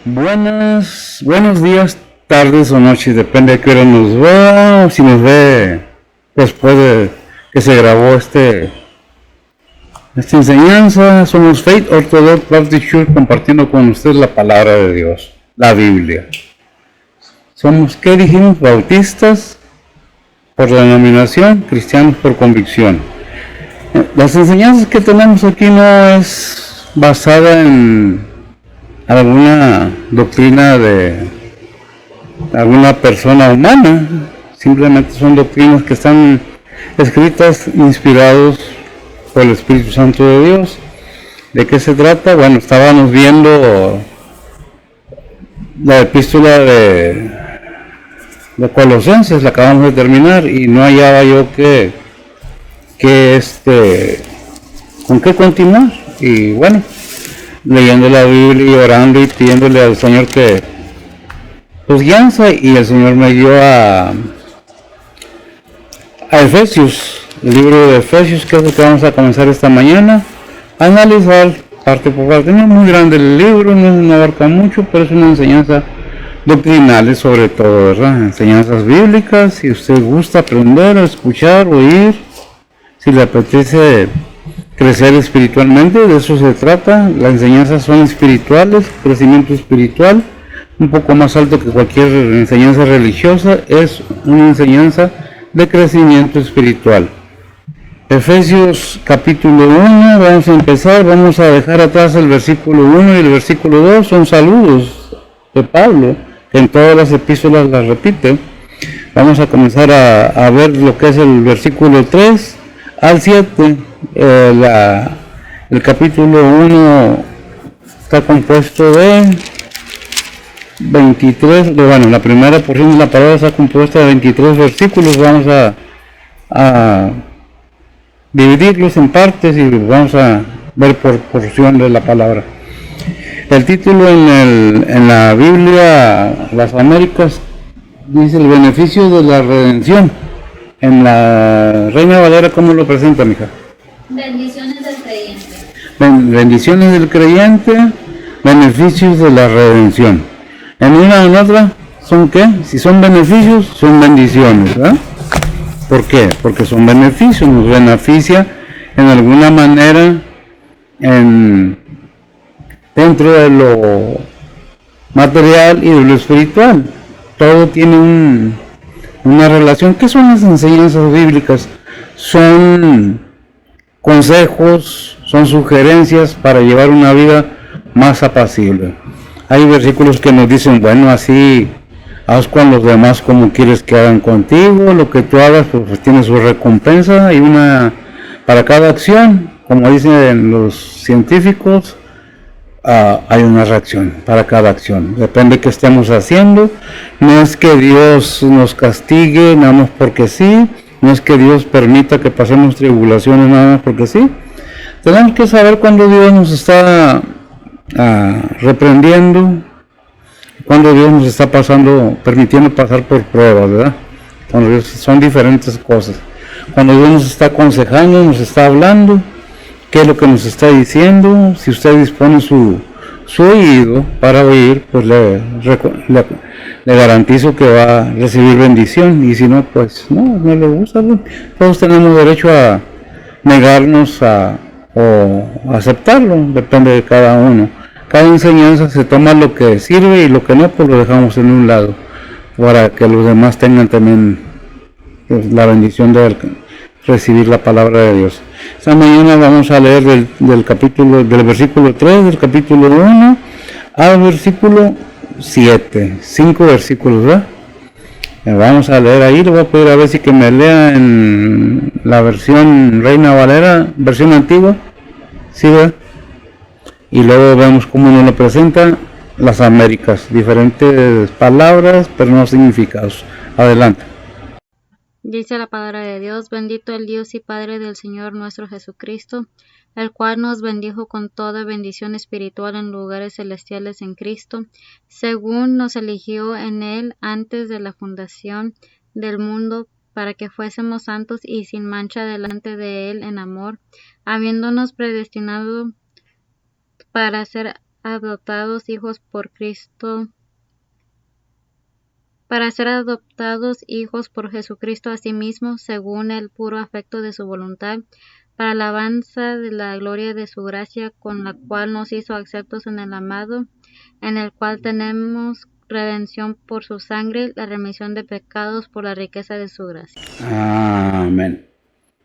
Buenos días, tardes o noches, depende de qué hora nos vea, o si nos ve después de que se grabó esta enseñanza. Somos Faith Orthodox Baptist Church, compartiendo con ustedes la palabra de Dios, la Biblia. Somos, ¿qué dijimos? Bautistas por denominación, cristianos por convicción. Las enseñanzas que tenemos aquí no es basada en alguna doctrina de alguna persona humana, simplemente son doctrinas que están escritas, inspirados por el Espíritu Santo de Dios. ¿De qué se trata? Bueno, estábamos viendo la epístola de Colosenses, la acabamos de terminar, y no hallaba yo con qué continuar. Y bueno, leyendo la Biblia y orando y pidiéndole al Señor que pues guianza, y el Señor me dio a Efesios, el libro de Efesios, que es lo que vamos a comenzar esta mañana a analizar parte por parte. No es muy grande el libro, no abarca mucho, pero es una enseñanza doctrinal sobre todo, ¿verdad? Enseñanzas bíblicas. Si usted gusta aprender, escuchar, oír, si le apetece crecer espiritualmente, de eso se trata. Las enseñanzas son espirituales, crecimiento espiritual, un poco más alto que cualquier enseñanza religiosa, es una enseñanza de crecimiento espiritual. Efesios capítulo 1, vamos a empezar, vamos a dejar atrás el versículo 1 y el versículo 2, son saludos de Pablo, que en todas las epístolas las repite. Vamos a comenzar a ver lo que es el versículo 3 al 7. El capítulo 1 está compuesto de 23, bueno, la primera porción de la palabra está compuesta de 23 versículos. Vamos a dividirlos en partes y vamos a ver por porción de la palabra. El título en la Biblia, las Américas, dice el beneficio de la redención. En la Reina Valera, ¿cómo lo presenta, mija? Bendiciones del creyente. Bendiciones del creyente, beneficios de la redención. En una o en otra, ¿son qué? Si son beneficios, son bendiciones, ¿verdad? ¿Por qué? Porque son beneficios, nos beneficia en alguna manera dentro de lo material y de lo espiritual. Todo tiene una relación. ¿Qué son las enseñanzas bíblicas? Son consejos, son sugerencias para llevar una vida más apacible. Hay versículos que nos dicen, bueno, así haz con los demás como quieres que hagan contigo, lo que tú hagas pues tiene su recompensa, y una para cada acción, como dicen los científicos, hay una reacción para cada acción, depende de qué estemos haciendo. No es que Dios nos castigue nada más porque sí, no es que Dios permita que pasemos tribulaciones nada más porque sí. Tenemos que saber cuando Dios nos está reprendiendo, cuando Dios nos está permitiendo pasar por pruebas, ¿verdad? Cuando Dios, son diferentes cosas. Cuando Dios nos está aconsejando, nos está hablando, qué es lo que nos está diciendo. Si usted dispone su oído para oír, pues le garantizo que va a recibir bendición, y si no, pues no le gusta. Todos tenemos derecho a negarnos o aceptarlo, depende de cada uno. Cada enseñanza se toma lo que sirve, y lo que no, pues lo dejamos en un lado, para que los demás tengan también la bendición de recibir la palabra de Dios. Esta mañana vamos a leer del versículo 3 del capítulo 1 al versículo 7, 5 versículos, ¿verdad? Vamos a leer ahí. Le voy a pedir a ver si que me lea en la versión Reina Valera, versión antigua, ¿sí, verdad? Y luego vemos cómo nos lo presenta las Américas, diferentes palabras pero no significados. Adelante. Dice la palabra de Dios: bendito el Dios y Padre del Señor nuestro Jesucristo, el cual nos bendijo con toda bendición espiritual en lugares celestiales en Cristo, según nos eligió en Él antes de la fundación del mundo, para que fuésemos santos y sin mancha delante de Él en amor, habiéndonos predestinado para ser adoptados hijos por Cristo, para ser adoptados hijos por Jesucristo a sí mismo, según el puro afecto de su voluntad, para alabanza de la gloria de su gracia, con la cual nos hizo aceptos en el amado, en el cual tenemos redención por su sangre, la remisión de pecados por la riqueza de su gracia. Amén.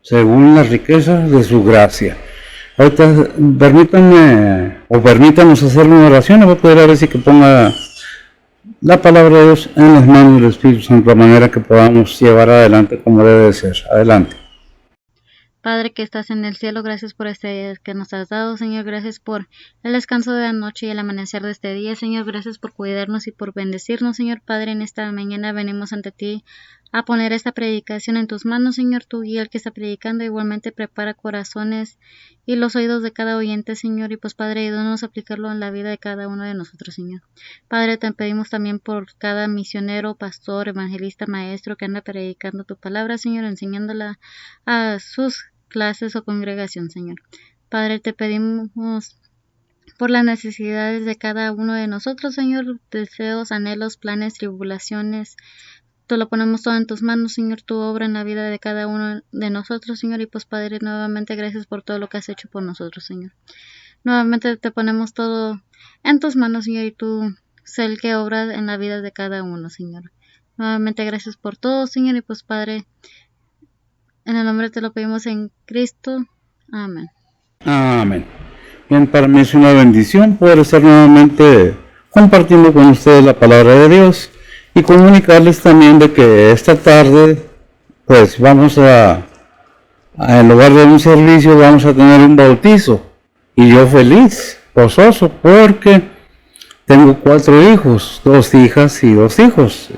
Según las riquezas de su gracia. Ahorita permítanos hacer una oración. Voy a poder a ver si que ponga la palabra de Dios en las manos del Espíritu Santo, de manera que podamos llevar adelante como debe de ser. Adelante. Padre que estás en el cielo, gracias por este día que nos has dado, Señor, gracias por el descanso de la noche y el amanecer de este día, Señor, gracias por cuidarnos y por bendecirnos, Señor Padre, en esta mañana venimos ante ti a poner esta predicación en tus manos, Señor, tú guía al que está predicando, igualmente prepara corazones y los oídos de cada oyente, Señor, y pues Padre, ayúdanos a aplicarlo en la vida de cada uno de nosotros, Señor. Padre, te pedimos también por cada misionero, pastor, evangelista, maestro que anda predicando tu palabra, Señor, enseñándola a sus clases o congregación, Señor. Padre, te pedimos por las necesidades de cada uno de nosotros, Señor, deseos, anhelos, planes, tribulaciones. Te lo ponemos todo en tus manos, Señor, tu obra en la vida de cada uno de nosotros, Señor, y pues Padre, nuevamente gracias por todo lo que has hecho por nosotros, Señor. Nuevamente te ponemos todo en tus manos, Señor, y tú sé el que obra en la vida de cada uno, Señor. Nuevamente gracias por todo, Señor, y pues Padre, en el nombre te lo pedimos en Cristo. Amén. Amén. Bien, para mí es una bendición poder estar nuevamente compartiendo con ustedes la palabra de Dios y comunicarles también de que esta tarde pues vamos en lugar de un servicio vamos a tener un bautizo, y yo feliz, gozoso, porque tengo 4 hijos, 2 hijas y 2 hijos.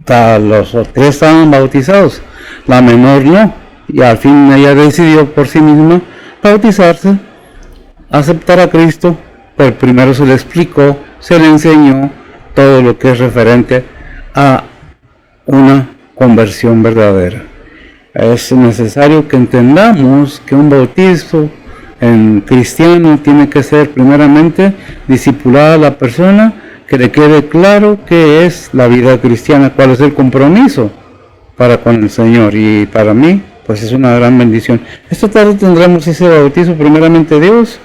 Los 3 estaban bautizados, la menor no, y al fin ella decidió por sí misma bautizarse, aceptar a Cristo, pero primero se le explicó, se le enseñó todo lo que es referente a una conversión verdadera. Es necesario que entendamos que un bautizo en cristiano tiene que ser primeramente discipular a la persona, que le quede claro qué es la vida cristiana, cuál es el compromiso para con el Señor, y para mí pues es una gran bendición. Esta tarde tendremos ese bautizo primeramente Dios.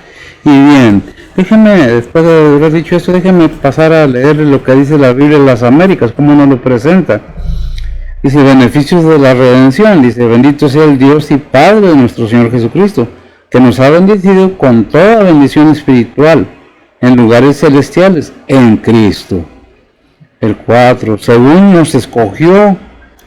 Y bien, déjenme, después de haber dicho esto, déjenme pasar a leer lo que dice la Biblia en las Américas, cómo nos lo presenta. Dice, beneficios de la redención, dice, bendito sea el Dios y Padre de nuestro Señor Jesucristo, que nos ha bendecido con toda bendición espiritual en lugares celestiales en Cristo. El 4, según nos escogió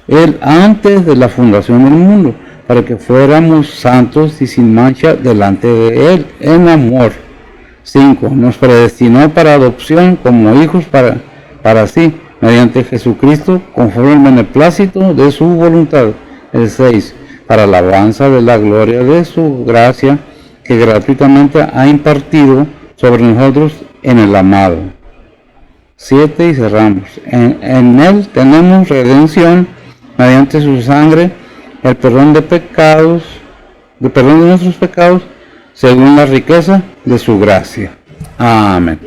Él antes de la fundación del mundo, para que fuéramos santos y sin mancha delante de Él en amor. 5, nos predestinó para adopción como hijos para sí, mediante Jesucristo, conforme al beneplácito de su voluntad. El 6, para alabanza de la gloria de su gracia, que gratuitamente ha impartido sobre nosotros en el amado. 7, y cerramos. En Él tenemos redención mediante su sangre, el perdón de pecados, el perdón de nuestros pecados, según la riqueza de su gracia. Amén.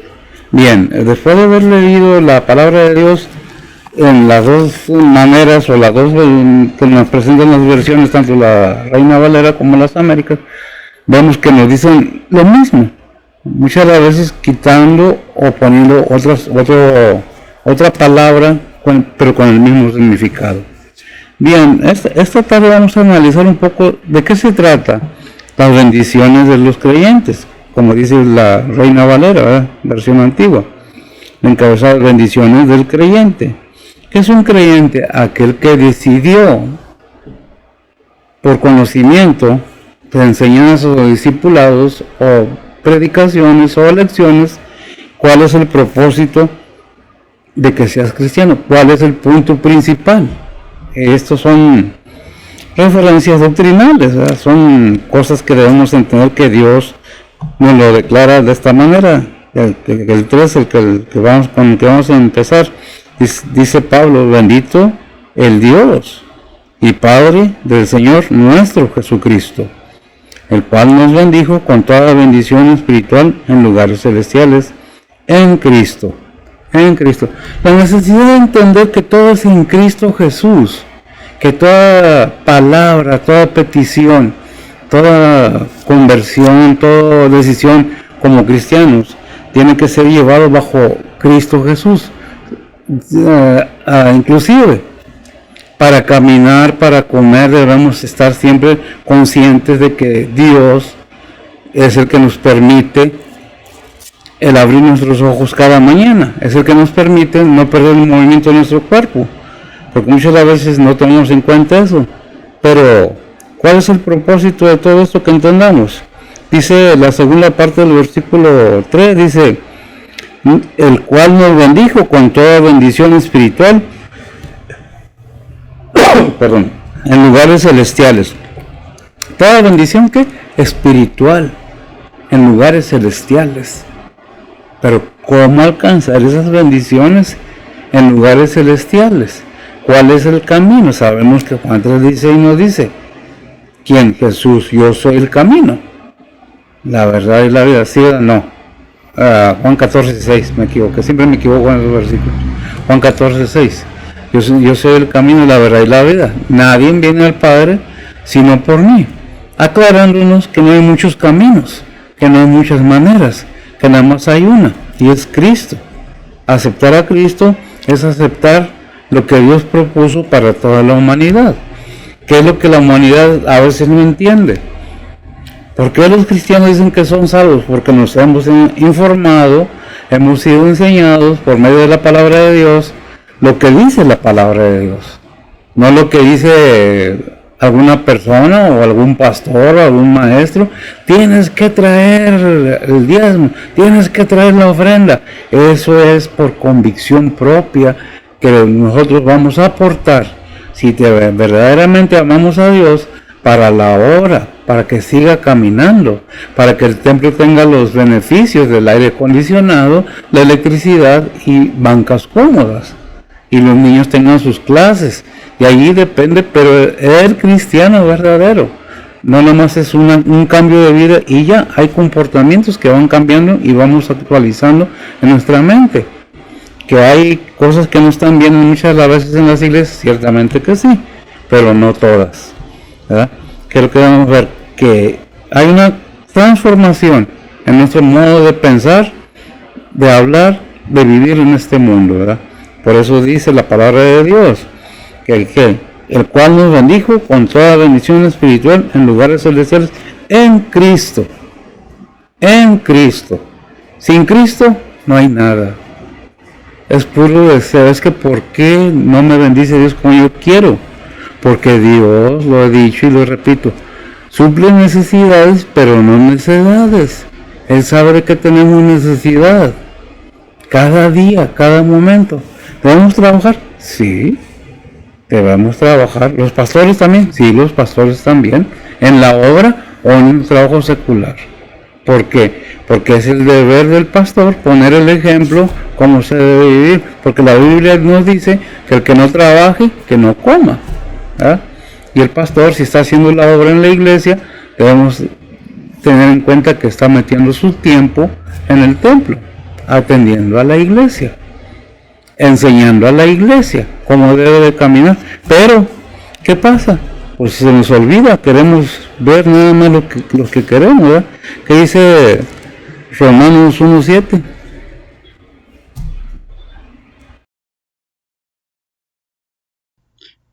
Bien, después de haber leído la palabra de Dios en las dos maneras, o las dos que nos presentan las versiones, tanto la Reina Valera como las Américas, vemos que nos dicen lo mismo, muchas veces quitando o poniendo otra palabra, pero con el mismo significado. Bien, esta tarde vamos a analizar un poco de qué se trata las bendiciones de los creyentes, como dice la Reina Valera, ¿verdad? Versión antigua, encabezada bendiciones del creyente. ¿Qué es un creyente? Aquel que decidió por conocimiento, de enseñanzas o discipulados o predicaciones o lecciones, cuál es el propósito de que seas cristiano, cuál es el punto principal. Estos son referencias doctrinales, ¿verdad? Son cosas que debemos entender que Dios nos lo declara de esta manera. El 3, con el que vamos a empezar, dice Pablo, bendito el Dios y Padre del Señor nuestro Jesucristo, el cual nos bendijo con toda bendición espiritual en lugares celestiales en Cristo. En Cristo. La necesidad de entender que todo es en Cristo Jesús, que toda palabra, toda petición, toda conversión, toda decisión como cristianos tiene que ser llevado bajo Cristo Jesús. Inclusive para caminar, para comer, debemos estar siempre conscientes de que Dios es el que nos permite el abrir nuestros ojos cada mañana, es el que nos permite no perder el movimiento de nuestro cuerpo, porque muchas veces no tenemos en cuenta eso. Pero ¿cuál es el propósito de todo esto que entendamos? Dice la segunda parte del versículo 3, dice, el cual nos bendijo con toda bendición espiritual perdón, en lugares celestiales. Toda bendición que espiritual en lugares celestiales. Pero ¿cómo alcanzar esas bendiciones en lugares celestiales? ¿Cuál es el camino? Sabemos que Juan 3:16 nos dice, ¿quién? Jesús, yo soy el camino, la verdad y la vida. ¿Sí o no? Juan 14:6, me equivoqué, siempre me equivoco en los versículos. Juan 14:6, yo soy el camino, la verdad y la vida. Nadie viene al Padre sino por mí. Aclarándonos que no hay muchos caminos, que no hay muchas maneras, que nada más hay una, y es Cristo. Aceptar a Cristo es aceptar lo que Dios propuso para toda la humanidad. ¿Qué es lo que la humanidad a veces no entiende? ¿Por qué los cristianos dicen que son salvos? Porque nos hemos informado, hemos sido enseñados por medio de la palabra de Dios lo que dice la palabra de Dios, no lo que dice alguna persona o algún pastor o algún maestro. Tienes que traer el diezmo, tienes que traer la ofrenda. Eso es por convicción propia que nosotros vamos a aportar si verdaderamente amamos a Dios para la obra, para que siga caminando, para que el templo tenga los beneficios del aire acondicionado, la electricidad y bancas cómodas, y los niños tengan sus clases. Y allí depende, pero el cristiano verdadero no nomás es un cambio de vida y ya hay comportamientos que van cambiando y vamos actualizando en nuestra mente. Que hay cosas que no están bien muchas veces en las iglesias, ciertamente que sí, pero no todas, ¿verdad? Creo que vamos a ver que hay una transformación en nuestro modo de pensar, de hablar, de vivir en este mundo, ¿verdad? Por eso dice la palabra de Dios, el cual nos bendijo con toda bendición espiritual en lugares celestiales en Cristo. En Cristo. Sin Cristo no hay nada. Es puro deseo. Es que ¿por qué no me bendice Dios como yo quiero? Porque Dios, lo he dicho y lo repito, suple necesidades, pero no necesidades. Él sabe que tenemos necesidad. Cada día, cada momento. ¿Debemos trabajar? Sí. Debemos trabajar. ¿Los pastores también? Sí, los pastores también. ¿En la obra o en un trabajo secular? ¿Por qué? Porque es el deber del pastor poner el ejemplo cómo se debe vivir. Porque la Biblia nos dice que el que no trabaje, que no coma, ¿verdad? Y el pastor, si está haciendo la obra en la iglesia, debemos tener en cuenta que está metiendo su tiempo en el templo, atendiendo a la iglesia, enseñando a la iglesia cómo debe de caminar. Pero ¿qué pasa? Pues se nos olvida, queremos ver nada más lo que queremos, ¿verdad? ¿Qué dice Romanos 1:7?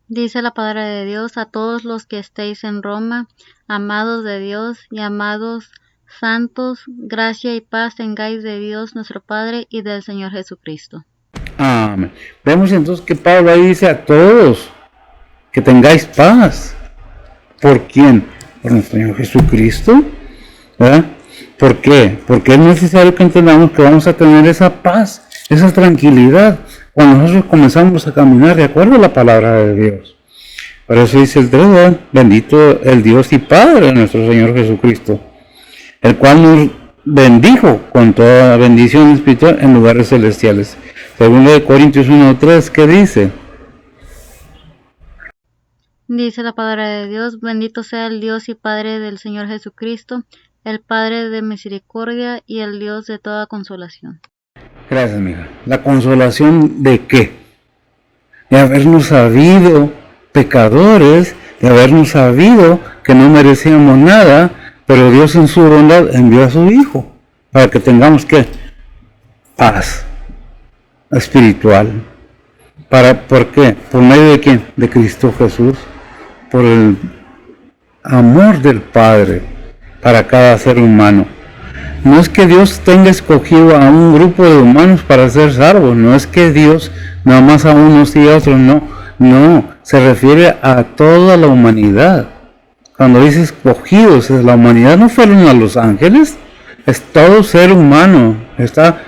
Dice la palabra de Dios: a todos los que estéis en Roma, amados de Dios y amados santos, gracia y paz tengáis de Dios nuestro Padre y del Señor Jesucristo. Amén. Vemos entonces que Pablo ahí dice a todos que tengáis paz. ¿Por quién? Por nuestro Señor Jesucristo, ¿verdad? ¿Por qué? Porque es necesario que entendamos que vamos a tener esa paz, esa tranquilidad, cuando nosotros comenzamos a caminar de acuerdo a la palabra de Dios. Por eso dice el 3, bendito el Dios y Padre de nuestro Señor Jesucristo, el cual nos bendijo con toda bendición espiritual en lugares celestiales. Segundo de Corintios 1:3, ¿qué dice? Dice la palabra de Dios: bendito sea el Dios y Padre del Señor Jesucristo, el Padre de misericordia y el Dios de toda consolación. Gracias, mija. ¿La consolación de qué? De habernos sabido pecadores, de habernos sabido que no merecíamos nada, pero Dios en su bondad envió a su Hijo para que tengamos ¿qué? Paz espiritual. ¿Por qué? ¿Por medio de quién? De Cristo Jesús. Por el amor del Padre para cada ser humano. No es que Dios tenga escogido a un grupo de humanos para ser salvos, no es que Dios nada más a unos y a otros, no, se refiere a toda la humanidad. Cuando dice escogidos, la humanidad no fueron a los ángeles, es todo ser humano, está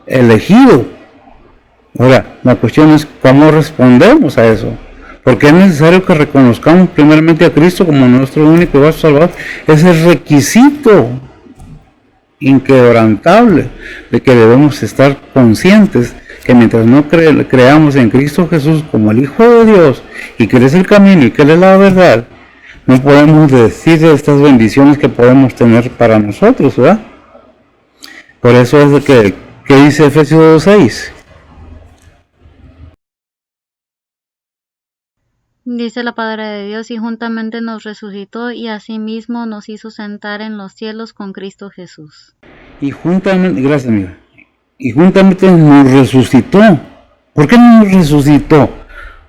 elegido. Ahora, la cuestión es cómo respondemos a eso, porque es necesario que reconozcamos primeramente a Cristo como nuestro único y vasto Salvador. Ese es el requisito inquebrantable de que debemos estar conscientes que mientras no creamos en Cristo Jesús como el Hijo de Dios y que Él es el camino y que Él es la verdad, no podemos decir de estas bendiciones que podemos tener para nosotros, ¿verdad? Por eso es de que dice Efesios 2:6. Dice la palabra de Dios, y juntamente nos resucitó y asimismo nos hizo sentar en los cielos con Cristo Jesús. Y juntamente, gracias amiga, y juntamente nos resucitó. ¿Por qué nos resucitó?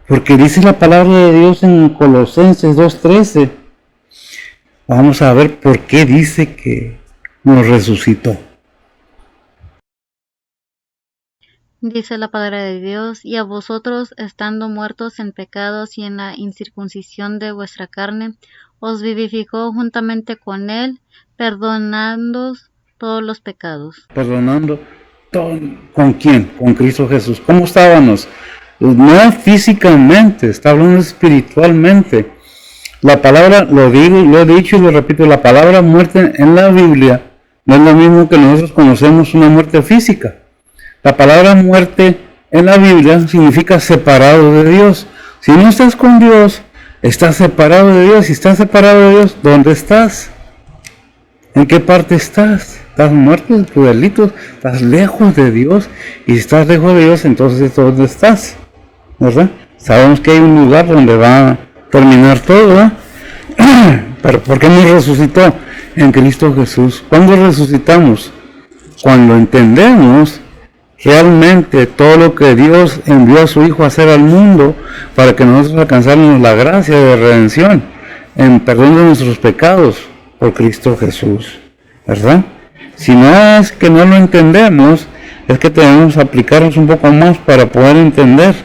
Porque dice la palabra de Dios en Colosenses 2:13. Vamos a ver por qué dice que nos resucitó. Dice la palabra de Dios, y a vosotros, estando muertos en pecados y en la incircuncisión de vuestra carne, os vivificó juntamente con Él, perdonando todos los pecados. Perdonando todo. ¿Con quién? Con Cristo Jesús. ¿Cómo estábamos? No físicamente, está hablando espiritualmente. La palabra, lo he dicho y lo repito, la palabra muerte en la Biblia no es lo mismo que nosotros conocemos una muerte física. La palabra muerte en la Biblia significa separado de Dios. Si no estás con Dios, estás separado de Dios. Si estás separado de Dios, ¿dónde estás? ¿En qué parte estás? ¿Estás muerto de tus delitos? ¿Estás lejos de Dios? Y si estás lejos de Dios, entonces ¿dónde estás? ¿Verdad? Sabemos que hay un lugar donde va a terminar todo, ¿verdad? Pero ¿por qué nos resucitó? En Cristo Jesús. ¿Cuándo resucitamos? Cuando entendemos realmente todo lo que Dios envió a su Hijo a hacer al mundo para que nosotros alcanzáramos la gracia de redención en perdón de nuestros pecados por Cristo Jesús, ¿verdad? Si no es que no lo entendemos, es que tenemos que aplicarnos un poco más para poder entender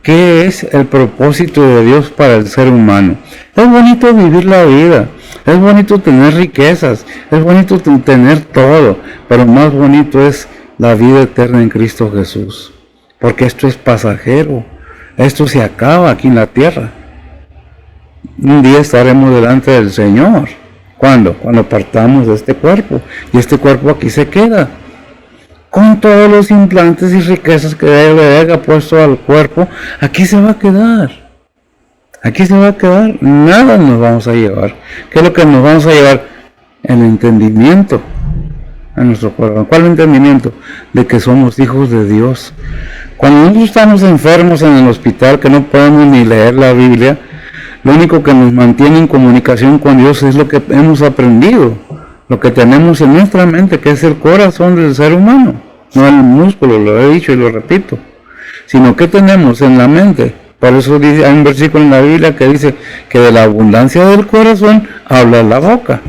qué es el propósito de Dios para el ser humano. Es bonito vivir la vida, es bonito tener riquezas, es bonito tener todo, pero más bonito es la vida eterna en Cristo Jesús, porque esto es pasajero, esto se acaba aquí en la tierra. Un día estaremos delante del Señor. ¿Cuándo? Cuando partamos de este cuerpo, y este cuerpo aquí se queda, con todos los implantes y riquezas que le haya puesto al cuerpo, aquí se va a quedar. Aquí se va a quedar, nada nos vamos a llevar. ¿Qué es lo que nos vamos a llevar? El entendimiento a nuestro corazón. ¿Cuál entendimiento? De que somos hijos de Dios. Cuando nosotros estamos enfermos en el hospital, que no podemos ni leer la Biblia, lo único que nos mantiene en comunicación con Dios es lo que hemos aprendido, lo que tenemos en nuestra mente, que es el corazón del ser humano, no el músculo, lo he dicho y lo repito, sino que tenemos en la mente. Por eso hay un versículo en la Biblia que dice que de la abundancia del corazón habla la boca.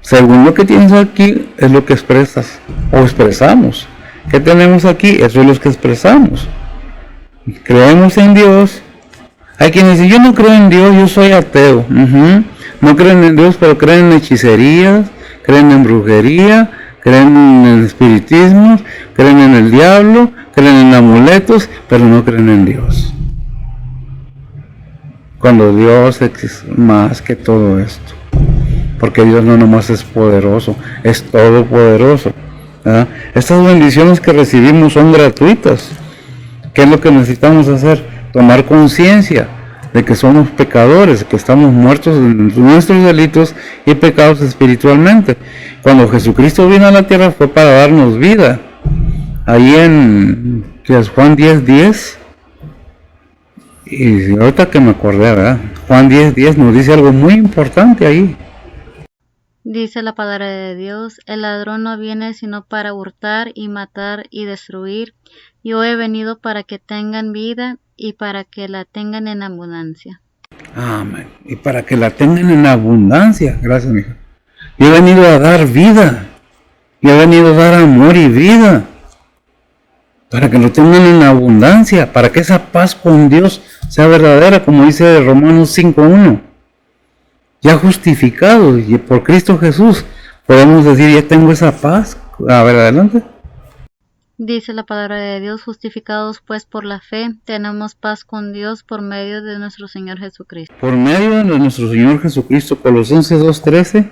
Según lo que tienes aquí, es lo que expresas o expresamos. ¿Qué tenemos aquí? Eso es lo que expresamos. Creemos en Dios. Hay quienes dicen, yo no creo en Dios, yo soy ateo. No creen en Dios, pero creen en hechicerías, creen en brujería, creen en el espiritismo, creen en el diablo, creen en amuletos, pero no creen en Dios. Cuando Dios es más que todo esto. Porque Dios no nomás es poderoso, es todopoderoso. ¿Verdad? Estas bendiciones que recibimos son gratuitas. ¿Qué es lo que necesitamos hacer? Tomar conciencia de que somos pecadores, que estamos muertos en nuestros delitos y pecados espiritualmente. Cuando Jesucristo vino a la tierra fue para darnos vida. ahí en que es Juan 10:10. Y ahorita que me acordé, ¿verdad? Juan 10:10 nos dice algo muy importante ahí. Dice la palabra de Dios, el ladrón no viene sino para hurtar y matar y destruir. Yo he venido para que tengan vida y para que la tengan en abundancia. Amén. Y para que la tengan en abundancia. Gracias, mija. Yo he venido a dar vida. Yo he venido a dar amor y vida. Para que lo tengan en abundancia. Para que esa paz con Dios sea verdadera, como dice Romanos 5:1. Ya justificados y por Cristo Jesús, podemos decir, ya tengo esa paz. A ver, adelante. Dice la palabra de Dios, justificados pues por la fe, tenemos paz con Dios por medio de nuestro Señor Jesucristo. Por medio de nuestro Señor Jesucristo, Colosenses 2:13.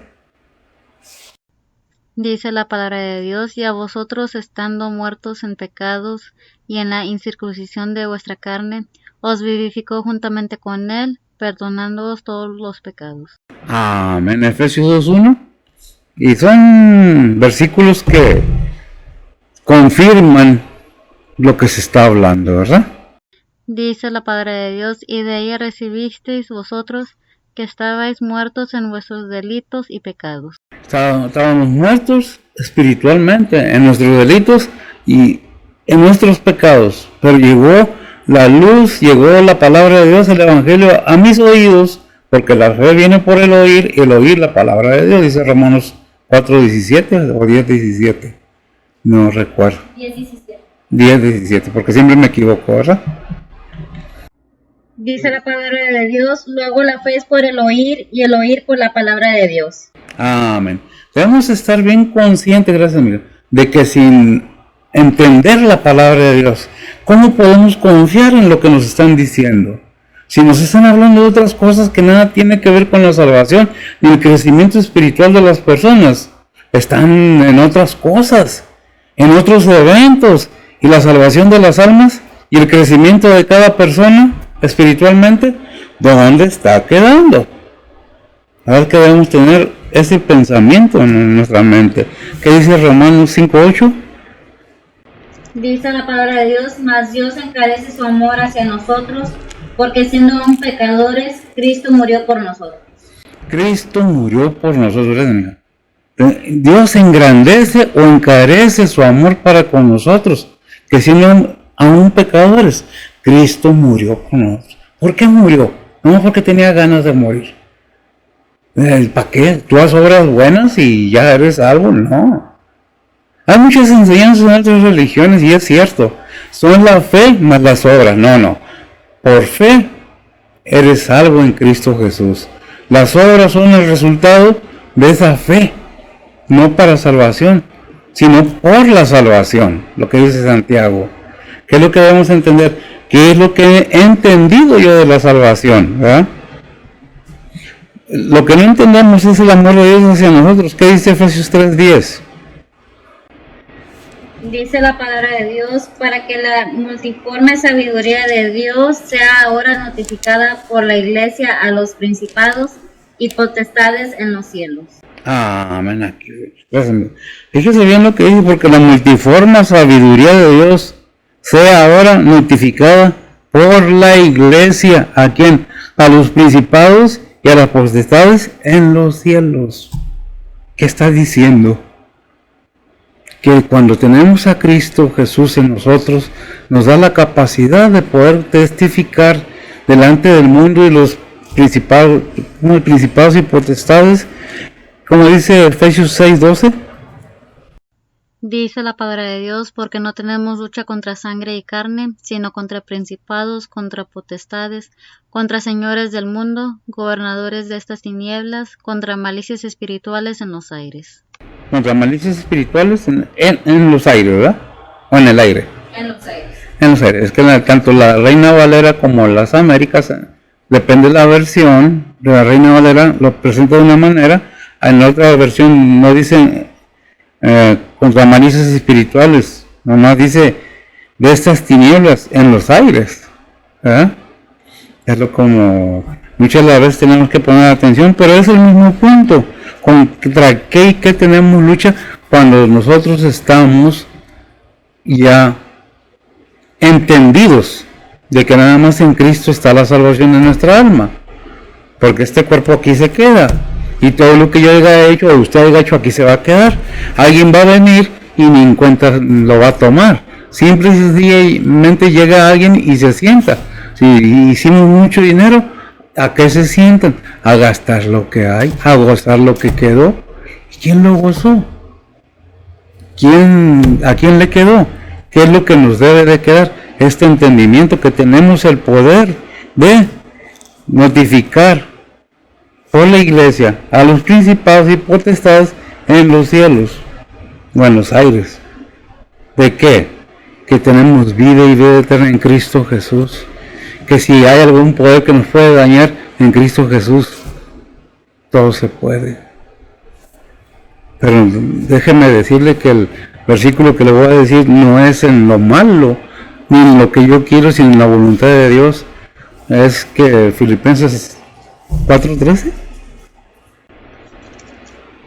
Dice la palabra de Dios, y a vosotros estando muertos en pecados y en la incircuncisión de vuestra carne, os vivificó juntamente con él, perdonándoos todos los pecados. Amén. Efesios 2:1. Y son versículos que confirman lo que se está hablando, ¿verdad? Dice la palabra de Dios, y de ella recibisteis vosotros, que estabais muertos en vuestros delitos y pecados. Estábamos muertos espiritualmente en nuestros delitos y en nuestros pecados, pero llegó la luz, llegó la palabra de Dios, el Evangelio a mis oídos, porque la fe viene por el oír y el oír la palabra de Dios, dice Romanos 4:17 o 10:17, no recuerdo. 10:17, porque siempre me equivoco, ¿verdad? Dice la palabra de Dios, luego la fe es por el oír y el oír por la palabra de Dios. Amén. Debemos estar bien conscientes, gracias amigo, de que sin entender la palabra de Dios, ¿cómo podemos confiar en lo que nos están diciendo? Si nos están hablando de otras cosas que nada tiene que ver con la salvación ni el crecimiento espiritual de las personas, están en otras cosas, en otros eventos, y la salvación de las almas y el crecimiento de cada persona espiritualmente, ¿dónde está quedando? A ver que debemos tener ese pensamiento en nuestra mente. ¿Qué dice Romanos 5:8? Dice la palabra de Dios, mas Dios encarece su amor hacia nosotros, porque siendo aún pecadores, Cristo murió por nosotros. Cristo murió por nosotros, amiga. Dios engrandece o encarece su amor para con nosotros, que siendo aún pecadores, Cristo murió por nosotros. ¿Por qué murió? No porque tenía ganas de morir. ¿Para qué? ¿Tú haces obras buenas y ya eres salvo? No. Hay muchas enseñanzas en otras religiones y es cierto. Son la fe más las obras. No. Por fe eres salvo en Cristo Jesús. Las obras son el resultado de esa fe. No para salvación, sino por la salvación. Lo que dice Santiago. ¿Qué es lo que debemos entender? ¿Qué es lo que he entendido yo de la salvación? ¿Verdad? Lo que no entendemos es el amor de Dios hacia nosotros. ¿Qué dice Efesios 3:10? Dice la palabra de Dios, para que la multiforme sabiduría de Dios sea ahora notificada por la iglesia a los principados y potestades en los cielos. Amén. Aquí. Fíjese bien lo que dice, porque la multiforme sabiduría de Dios sea ahora notificada por la iglesia. ¿A quién? A los principados y a las potestades en los cielos. ¿Qué está diciendo? Que cuando tenemos a Cristo Jesús en nosotros, nos da la capacidad de poder testificar delante del mundo y los principados y potestades, como dice Efesios 6:12. Dice la palabra de Dios, porque no tenemos lucha contra sangre y carne, sino contra principados, contra potestades, contra señores del mundo, gobernadores de estas tinieblas, contra malicias espirituales en los aires. Contra malicias espirituales en los aires, ¿verdad? O en el aire. En los aires. En los aires. Es que tanto la Reina Valera como las Américas, depende de la versión de la Reina Valera, lo presenta de una manera, en la otra versión no dicen contra malicias espirituales, nomás dice de estas tinieblas en los aires, ¿verdad? Es lo como muchas de las veces tenemos que poner atención, pero es el mismo punto. ¿Contra qué tenemos lucha cuando nosotros estamos ya entendidos de que nada más en Cristo está la salvación de nuestra alma, porque este cuerpo aquí se queda y todo lo que yo haya hecho o usted haya hecho aquí se va a quedar. Alguien va a venir y ni en cuenta lo va a tomar. Simple y sencillamente llega alguien y se sienta. Si hicimos mucho dinero, ¿a qué se sientan? A gastar lo que hay, a gozar lo que quedó. ¿Quién lo gozó? ¿A quién le quedó? ¿Qué es lo que nos debe de quedar? Este entendimiento que tenemos el poder de notificar por la iglesia a los principados y potestades en los cielos o en los aires. ¿De qué? Que tenemos vida y vida eterna en Cristo Jesús. Que si hay algún poder que nos puede dañar en Cristo Jesús, todo se puede. Pero déjeme decirle que el versículo que le voy a decir no es en lo malo, ni en lo que yo quiero, sino en la voluntad de Dios. Es que Filipenses 4:13.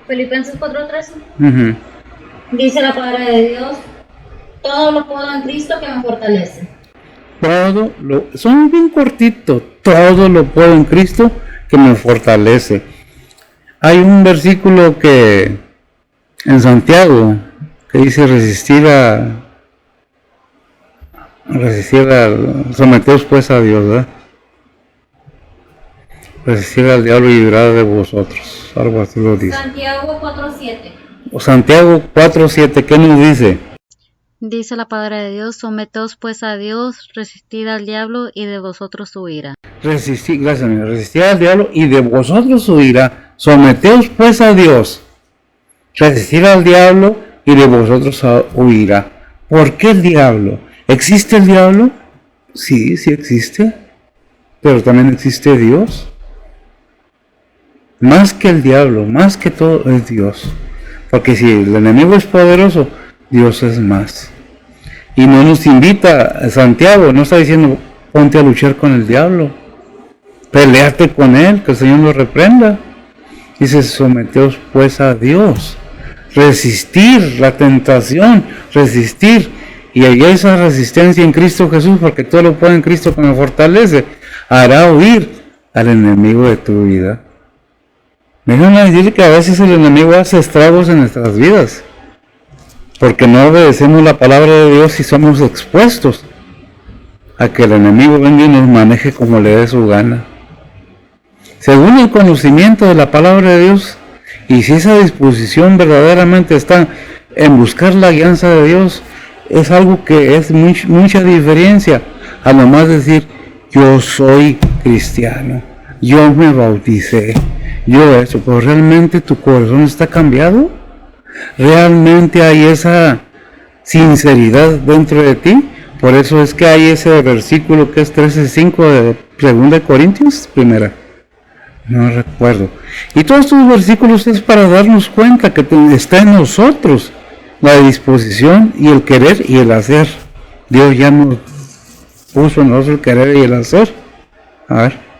Filipenses 4:13. Uh-huh. Dice la palabra de Dios: todo lo puedo en Cristo que me fortalece. Son bien cortito, todo lo puedo en Cristo que me fortalece. Hay un versículo que en Santiago que dice someteos pues a Dios, ¿verdad? Resistir al diablo y librar de vosotros, algo así lo dice. Santiago 4:7. Santiago 4:7, ¿qué nos dice? Dice la palabra de Dios: someteos pues a Dios, resistid al diablo y de vosotros huirá. Resistid al diablo y de vosotros huirá. Someteos pues a Dios, resistir al diablo y de vosotros huirá. ¿Por qué el diablo? ¿Existe el diablo? Sí, sí existe, pero también existe Dios. Más que el diablo, más que todo es Dios. Porque si el enemigo es poderoso, Dios es más. Y no nos invita, Santiago no está diciendo ponte a luchar con el diablo, peleate con él, que el Señor lo reprenda. Dice someteos pues a Dios, resistir la tentación, resistir. Y hay esa resistencia en Cristo Jesús, porque todo lo puede en Cristo que me fortalece, hará huir al enemigo de tu vida. Déjame decir que a veces el enemigo hace estragos en nuestras vidas, porque no obedecemos la palabra de Dios y somos expuestos a que el enemigo venga y nos maneje como le dé su gana. Según el conocimiento de la palabra de Dios, y si esa disposición verdaderamente está en buscar la guianza de Dios, es algo que es mucha diferencia a nomás decir yo soy cristiano, yo me bauticé, yo eso, pero realmente tu corazón está cambiado, realmente hay esa sinceridad dentro de ti. Por eso es que hay ese versículo que es 13:5 de 2 Corintios, primera, no recuerdo. Y todos estos versículos es para darnos cuenta que está en nosotros la disposición y el querer y el hacer. Dios ya nos puso en nosotros el querer y el hacer. A ver.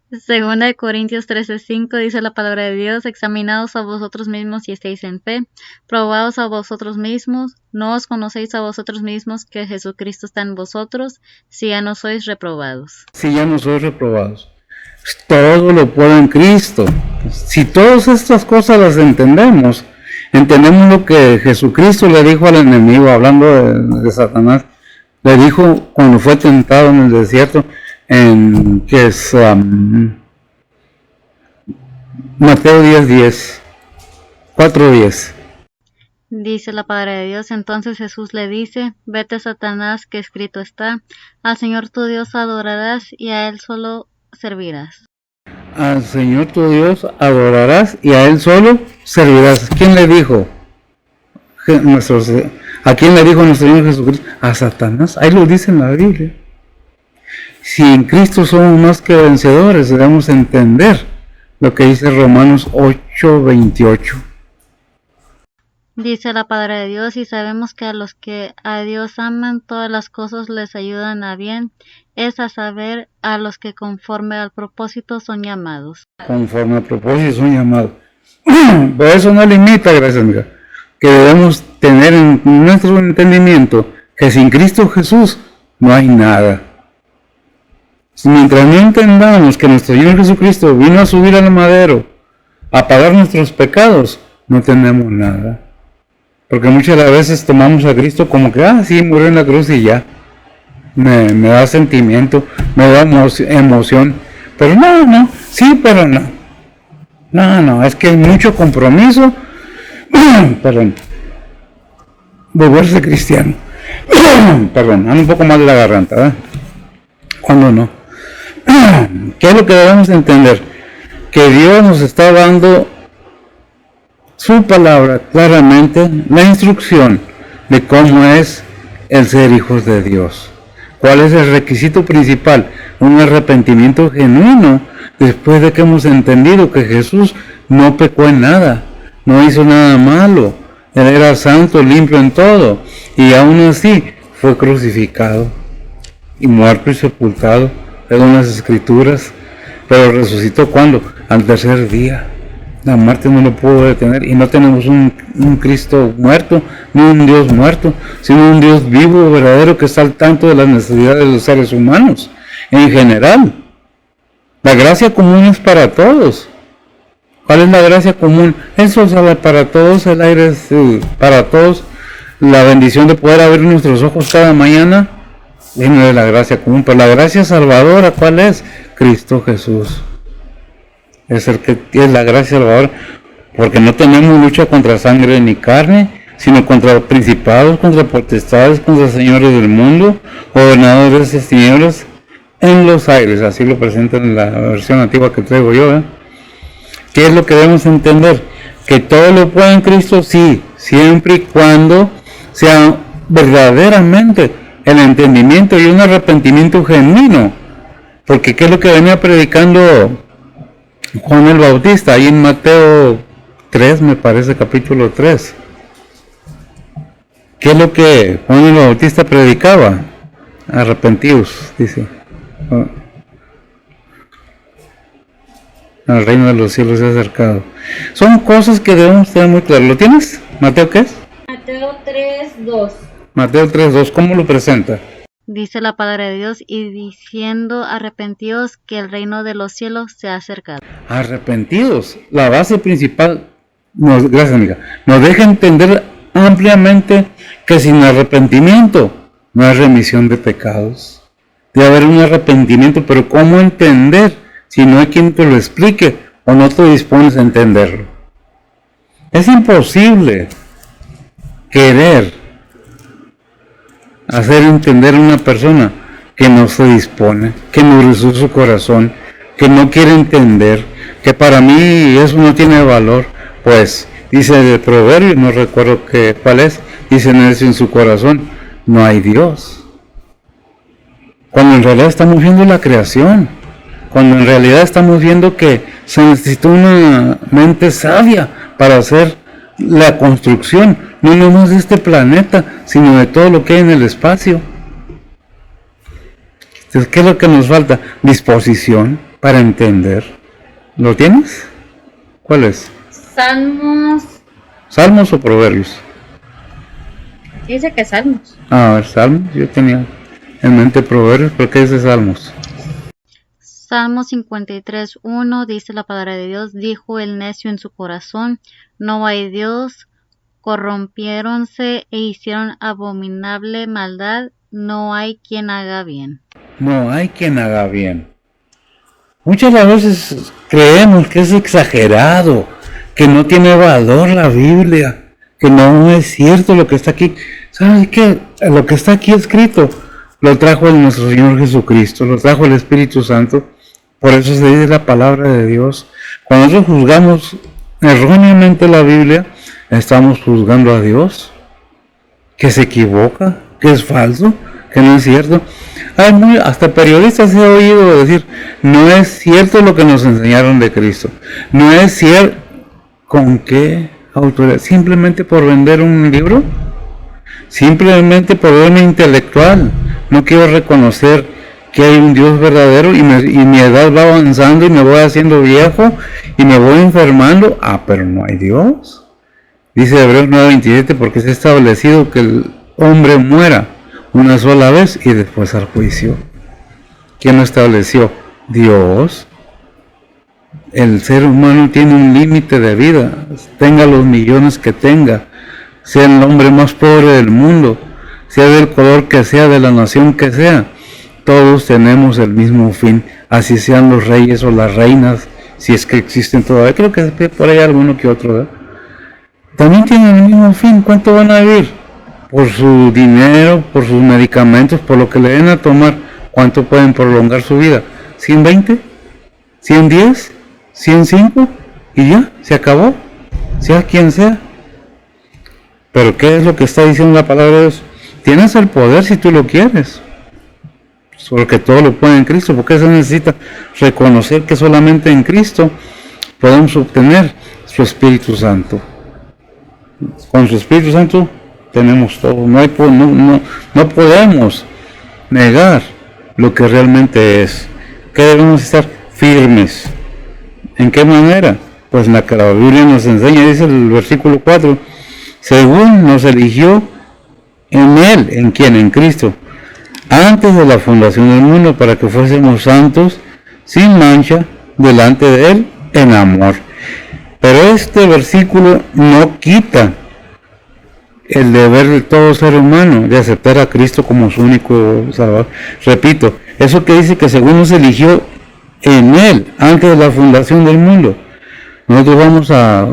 2 Corintios 13:5 dice la palabra de Dios: examinaos a vosotros mismos si estáis en fe, probaos a vosotros mismos, no os conocéis a vosotros mismos que Jesucristo está en vosotros, si ya no sois reprobados. Si ya no sois reprobados. Todo lo puedo en Cristo. Si todas estas cosas las entendemos lo que Jesucristo le dijo al enemigo, hablando de Satanás, le dijo cuando fue tentado en el desierto, que es Mateo 4:10. Dice la palabra de Dios: entonces Jesús le dice: vete, Satanás, que escrito está, al Señor tu Dios adorarás y a Él solo servirás. Al Señor tu Dios adorarás y a Él solo servirás. ¿Quién le dijo? ¿A quién le dijo nuestro Señor Jesucristo? A Satanás. Ahí lo dice en la Biblia. Si en Cristo somos más que vencedores, debemos entender lo que dice Romanos 8:28. Dice la palabra de Dios: y sabemos que a los que a Dios aman, todas las cosas les ayudan a bien, es a saber, a los que conforme al propósito son llamados. Conforme al propósito son llamados. Pero eso no limita, gracias amiga, que debemos tener en nuestro entendimiento que sin Cristo Jesús no hay nada. Mientras no entendamos que nuestro Señor Jesucristo vino a subir al madero a pagar nuestros pecados, no tenemos nada. Porque muchas veces tomamos a Cristo como que, sí, murió en la cruz y ya. Me da sentimiento, me da emoción. Pero no, sí, pero no. No, es que hay mucho compromiso. Perdón. Volverse cristiano. Perdón, ando un poco mal de la garganta, ¿verdad? ¿Cuándo no? ¿Qué es lo que debemos entender? Que Dios nos está dando su palabra claramente, la instrucción de cómo es el ser hijos de Dios. ¿Cuál es el requisito principal? Un arrepentimiento genuino, después de que hemos entendido que Jesús no pecó en nada, no hizo nada malo, Él era santo, limpio en todo, y aún así fue crucificado y muerto y sepultado, según las Escrituras, pero resucitó ¿cuándo? Al tercer día. La muerte no lo pudo detener, y no tenemos un Cristo muerto, ni un Dios muerto, sino un Dios vivo, verdadero, que está al tanto de las necesidades de los seres humanos, en general. La gracia común es para todos. ¿Cuál es la gracia común? El sol sale para todos, el aire es para todos, la bendición de poder abrir nuestros ojos cada mañana, viene de la gracia común. Pero la gracia salvadora, ¿cuál es? Cristo Jesús. Es el que es la gracia salvadora, porque no tenemos lucha contra sangre ni carne, sino contra principados, contra potestades, contra señores del mundo, gobernadores de tinieblas en los aires. Así lo presenta en la versión antigua que traigo yo, ¿eh? ¿Qué es lo que debemos entender? Que todo lo puede en Cristo, sí, siempre y cuando sea verdaderamente el entendimiento y un arrepentimiento genuino. Porque ¿qué es lo que venía predicando Juan el Bautista? Ahí en Mateo 3, me parece, capítulo 3. ¿Qué es lo que Juan el Bautista predicaba? Arrepentidos, dice. El reino de los cielos se ha acercado. Son cosas que debemos tener muy claro. ¿Lo tienes? ¿Mateo qué es? Mateo 3:2. Mateo 3:2, ¿cómo lo presenta? Dice la palabra de Dios, y diciendo arrepentidos, que el reino de los cielos se ha acercado. Arrepentidos. La base principal, gracias amiga, nos deja entender ampliamente que sin arrepentimiento no hay remisión de pecados. Debe haber un arrepentimiento, pero ¿cómo entender si no hay quien te lo explique o no te dispones a entenderlo? Es imposible querer hacer entender a una persona que no se dispone, que endureció su corazón, que no quiere entender, que para mí eso no tiene valor. Pues dice el proverbio, no recuerdo cuál es, dice necio en su corazón, no hay Dios. Cuando en realidad estamos viendo la creación, cuando en realidad estamos viendo que se necesita una mente sabia para hacer la construcción, no nomás de este planeta, sino de todo lo que hay en el espacio. Entonces, ¿qué es lo que nos falta? Disposición para entender. ¿Lo tienes? ¿Cuál es? Salmos. ¿Salmos o proverbios? Dice que Salmos. A ver, Salmos, yo tenía en mente proverbios, ¿pero qué dice Salmos? Salmo 53:1 dice la palabra de Dios, dijo el necio en su corazón, no hay Dios, corrompiéronse e hicieron abominable maldad, no hay quien haga bien. No hay quien haga bien. Muchas veces creemos que es exagerado, que no tiene valor la Biblia, que no es cierto lo que está aquí. ¿Sabes qué? Lo que está aquí escrito lo trajo nuestro Señor Jesucristo, lo trajo el Espíritu Santo. Por eso se dice la palabra de Dios. Cuando nosotros juzgamos erróneamente la Biblia, estamos juzgando a Dios, que se equivoca, que es falso, que no es cierto. Hasta periodistas he oído decir, no es cierto lo que nos enseñaron de Cristo. No es cierto. ¿Con qué autoridad? ¿Simplemente por vender un libro? ¿Simplemente por verme intelectual? No quiero reconocer que hay un Dios verdadero y mi edad va avanzando y me voy haciendo viejo y me voy enfermando. Pero no hay Dios. Dice Hebreos 9:27, porque se ha establecido que el hombre muera una sola vez y después al juicio. ¿Quién lo estableció? Dios. El ser humano tiene un límite de vida, tenga los millones que tenga, sea el hombre más pobre del mundo, sea del color que sea, de la nación que sea, todos tenemos el mismo fin, así sean los reyes o las reinas, si es que existen todavía. Creo que por ahí alguno que otro, ¿verdad? También tienen el mismo fin. ¿Cuánto van a vivir? Por su dinero, por sus medicamentos, por lo que le den a tomar. ¿Cuánto pueden prolongar su vida? ¿120? ¿110? ¿105? Y ya, se acabó, sea quien sea. Pero ¿qué es lo que está diciendo la palabra de Dios? Tienes el poder si tú lo quieres, porque todo lo puede en Cristo. Porque se necesita reconocer que solamente en Cristo podemos obtener su Espíritu Santo. Con su Espíritu Santo tenemos todo. No podemos negar lo que realmente es. Que debemos estar firmes. ¿En qué manera? Pues la que la Biblia nos enseña, dice el versículo 4, según nos eligió en Él. ¿En quién? En Cristo. Antes de la fundación del mundo, para que fuésemos santos, sin mancha, delante de Él, en amor. Pero este versículo no quita el deber de todo ser humano de aceptar a Cristo como su único Salvador. Repito, eso que dice que según nos eligió en Él, antes de la fundación del mundo. Nosotros vamos a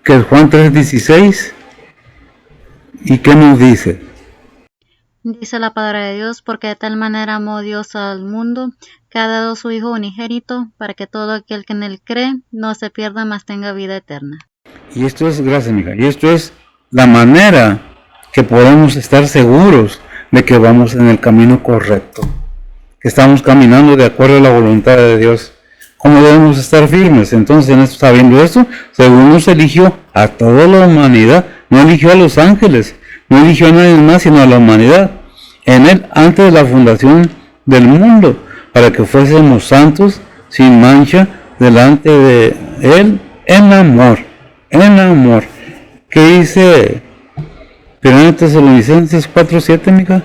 que Juan 3:16, ¿y qué nos dice? Dice la palabra de Dios, porque de tal manera amó Dios al mundo, que ha dado su Hijo unigénito, para que todo aquel que en Él cree no se pierda, mas tenga vida eterna. Y esto es, gracias mija, y esto es la manera que podemos estar seguros de que vamos en el camino correcto, que estamos caminando de acuerdo a la voluntad de Dios. ¿Cómo debemos estar firmes? Entonces, sabiendo esto, según nos eligió a toda la humanidad, no eligió a los ángeles, no eligió a nadie más, sino a la humanidad, en Él, antes de la fundación del mundo, para que fuésemos santos, sin mancha, delante de Él, en amor, en amor. ¿Qué dice 1 Tesalonicenses 4:7, mija?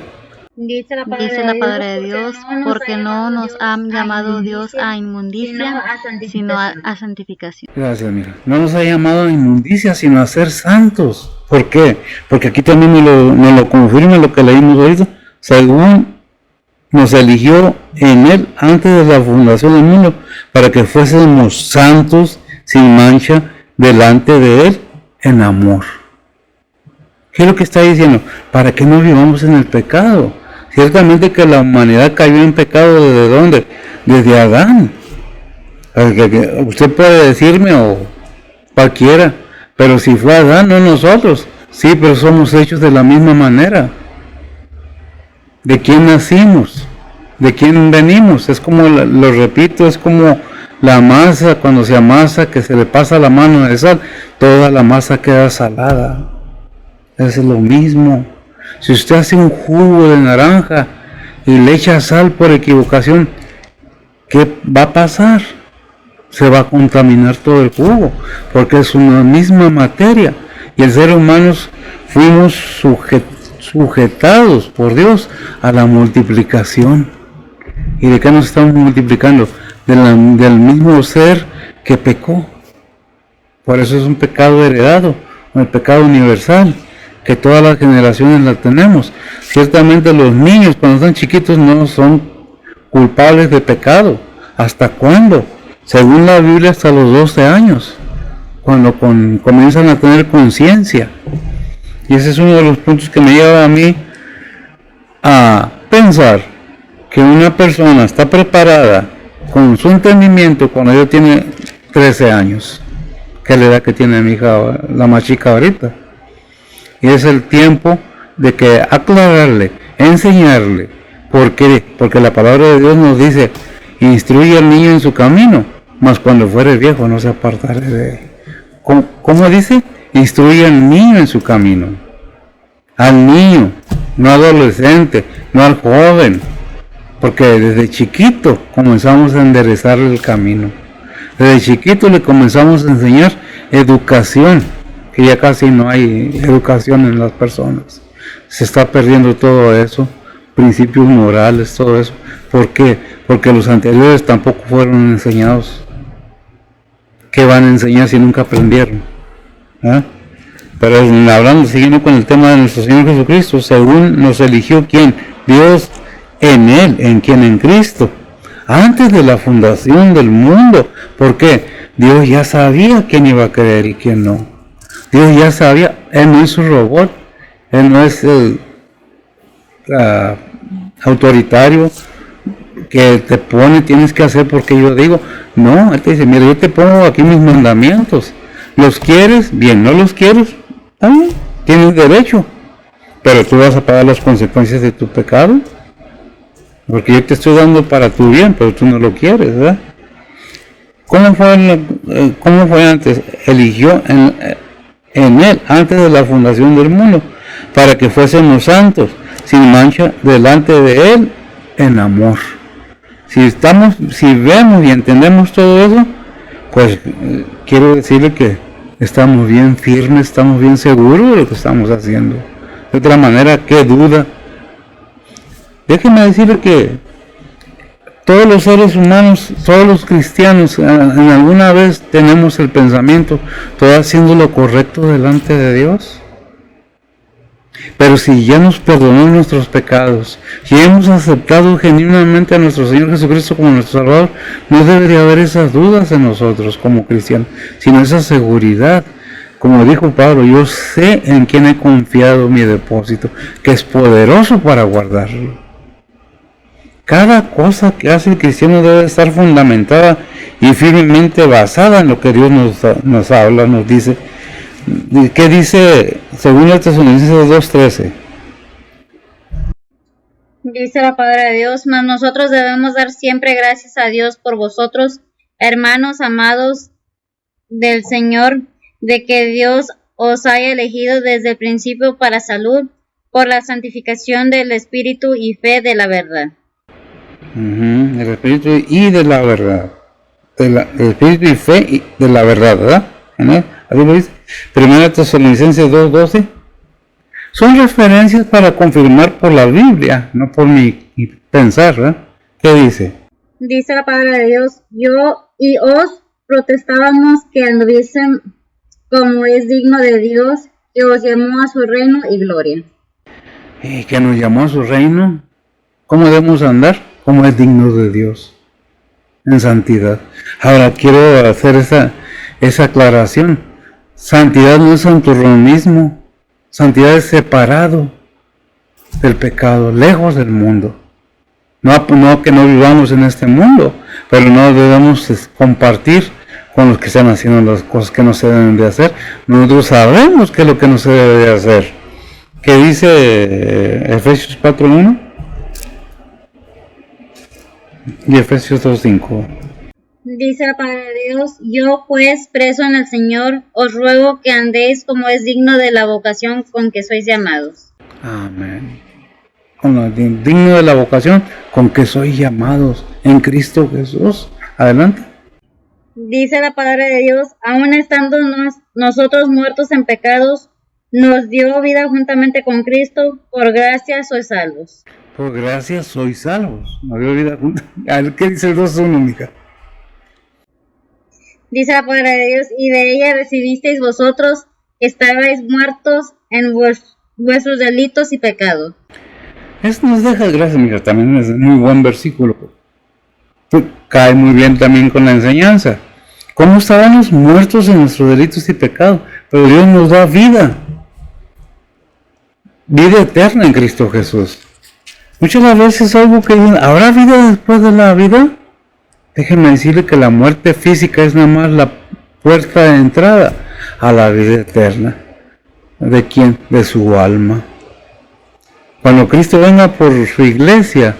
Dice la palabra de Dios, porque no nos ha llamado Dios a inmundicia, sino a santificación. Gracias, mira. No nos ha llamado a inmundicia, sino a ser santos. ¿Por qué? Porque aquí también nos lo confirma lo que leímos ahorita. Según nos eligió en Él antes de la fundación del mundo, para que fuésemos santos, sin mancha, delante de Él, en amor. ¿Qué es lo que está diciendo? Para que no vivamos en el pecado. Ciertamente que la humanidad cayó en pecado, ¿desde dónde? Desde Adán. Usted puede decirme, o cualquiera, pero si fue Adán, no nosotros. Sí, pero somos hechos de la misma manera. ¿De quién nacimos? ¿De quién venimos? Es como, lo repito, es como la masa, cuando se amasa, que se le pasa la mano de sal, toda la masa queda salada. Es lo mismo. Si usted hace un jugo de naranja y le echa sal por equivocación, ¿qué va a pasar? Se va a contaminar todo el jugo, porque es una misma materia. Y el ser humano fuimos sujetados por Dios a la multiplicación. ¿Y de qué nos estamos multiplicando? Del mismo ser que pecó. Por eso es un pecado heredado, el pecado universal, que todas las generaciones la tenemos. Ciertamente los niños cuando están chiquitos no son culpables de pecado. ¿Hasta cuándo? Según la Biblia, hasta los 12 años, cuando comienzan a tener conciencia. Y ese es uno de los puntos que me lleva a mí a pensar que una persona está preparada con su entendimiento cuando ella tiene 13 años, que es la edad que tiene mi hija, la más chica ahorita. Y es el tiempo de que aclararle, enseñarle. ¿Por qué? Porque la palabra de Dios nos dice, instruye al niño en su camino, mas cuando fuere viejo no se apartará de él. ¿Cómo dice? Instruye al niño en su camino. Al niño, no al adolescente, no al joven. Porque desde chiquito comenzamos a enderezarle el camino. Desde chiquito le comenzamos a enseñar educación, que ya casi no hay educación en las personas. Se está perdiendo todo eso principios morales, todo eso. ¿Por qué? Porque los anteriores tampoco fueron enseñados. ¿Qué van a enseñar si nunca aprendieron? ¿Ah? Pero hablando, siguiendo con el tema de nuestro Señor Jesucristo, según nos eligió ¿quién? Dios en Él, ¿en quién? En Cristo. Antes de la fundación del mundo. ¿Por qué? Dios ya sabía quién iba a creer y quién no. Dios ya sabía. Él no es un robot. Él no es el autoritario que te pone, tienes que hacer porque yo digo. No, Él te dice, mira, yo te pongo aquí mis mandamientos. ¿Los quieres? Bien. ¿No los quieres? También. Tienes derecho. Pero tú vas a pagar las consecuencias de tu pecado. Porque yo te estoy dando para tu bien, pero tú no lo quieres, ¿verdad? ¿Cómo fue antes? Eligió en Él, antes de la fundación del mundo, para que fuésemos santos, sin mancha, delante de Él, en amor. Si vemos y entendemos todo eso, pues quiero decirle que estamos bien firmes, estamos bien seguros de lo que estamos haciendo. De otra manera, ¿qué duda? Déjeme decirle que todos los seres humanos, todos los cristianos, en alguna vez tenemos el pensamiento, todo haciendo lo correcto delante de Dios. Pero si ya nos perdonó nuestros pecados, si hemos aceptado genuinamente a nuestro Señor Jesucristo como nuestro Salvador, no debería haber esas dudas en nosotros como cristianos, sino esa seguridad. Como dijo Pablo, yo sé en quién he confiado mi depósito, que es poderoso para guardarlo. Cada cosa que hace el cristiano debe estar fundamentada y firmemente basada en lo que Dios nos habla, nos dice. ¿Qué dice según el Tesalonicenses 2:13? Dice la palabra de Dios, mas nosotros debemos dar siempre gracias a Dios por vosotros, hermanos amados del Señor, de que Dios os haya elegido desde el principio para salud, por la santificación del Espíritu y fe de la verdad. El Espíritu y de la verdad. El Espíritu y fe de la verdad, ¿verdad? Así lo dice. Primera Tesalonicenses 2:12. Son referencias para confirmar por la Biblia, no por mi pensar, ¿verdad? ¿Qué dice? Dice la palabra de Dios, yo y os protestábamos que anduviesen como es digno de Dios, que os llamó a su reino y gloria. ¿Y que nos llamó a su reino? ¿Cómo debemos andar? Como es digno de Dios, en santidad. Ahora quiero hacer esa aclaración. Santidad no es santurronismo. Santidad es separado del pecado, lejos del mundo. No que no vivamos en este mundo, pero no debemos compartir con los que están haciendo las cosas que no se deben de hacer. Nosotros sabemos qué es lo que no se debe de hacer. ¿Qué dice Efesios 4:1? Y Efesios 2:5. Dice la palabra de Dios, yo pues preso en el Señor, os ruego que andéis como es digno de la vocación con que sois llamados. Amén. Digno de la vocación con que sois llamados en Cristo Jesús. Adelante. Dice la palabra de Dios, aun estando nosotros muertos en pecados, nos dio vida juntamente con Cristo, por gracia sois salvos. Por gracia sois salvos. No dio vida junta. A ver, ¿qué dice el 2:1, mija? Dice la palabra de Dios, y de ella recibisteis vosotros, que estabais muertos en vuestros delitos y pecados. Esto nos deja gracias, mija, también es un muy buen versículo. Cae muy bien también con la enseñanza. ¿Cómo estábamos muertos en nuestros delitos y pecados? Pero Dios nos da vida. Vida eterna en Cristo Jesús. Muchas veces algo que dicen, ¿habrá vida después de la vida? Déjenme decirle que la muerte física es nada más la puerta de entrada a la vida eterna. ¿De quién? De su alma. Cuando Cristo venga por su iglesia,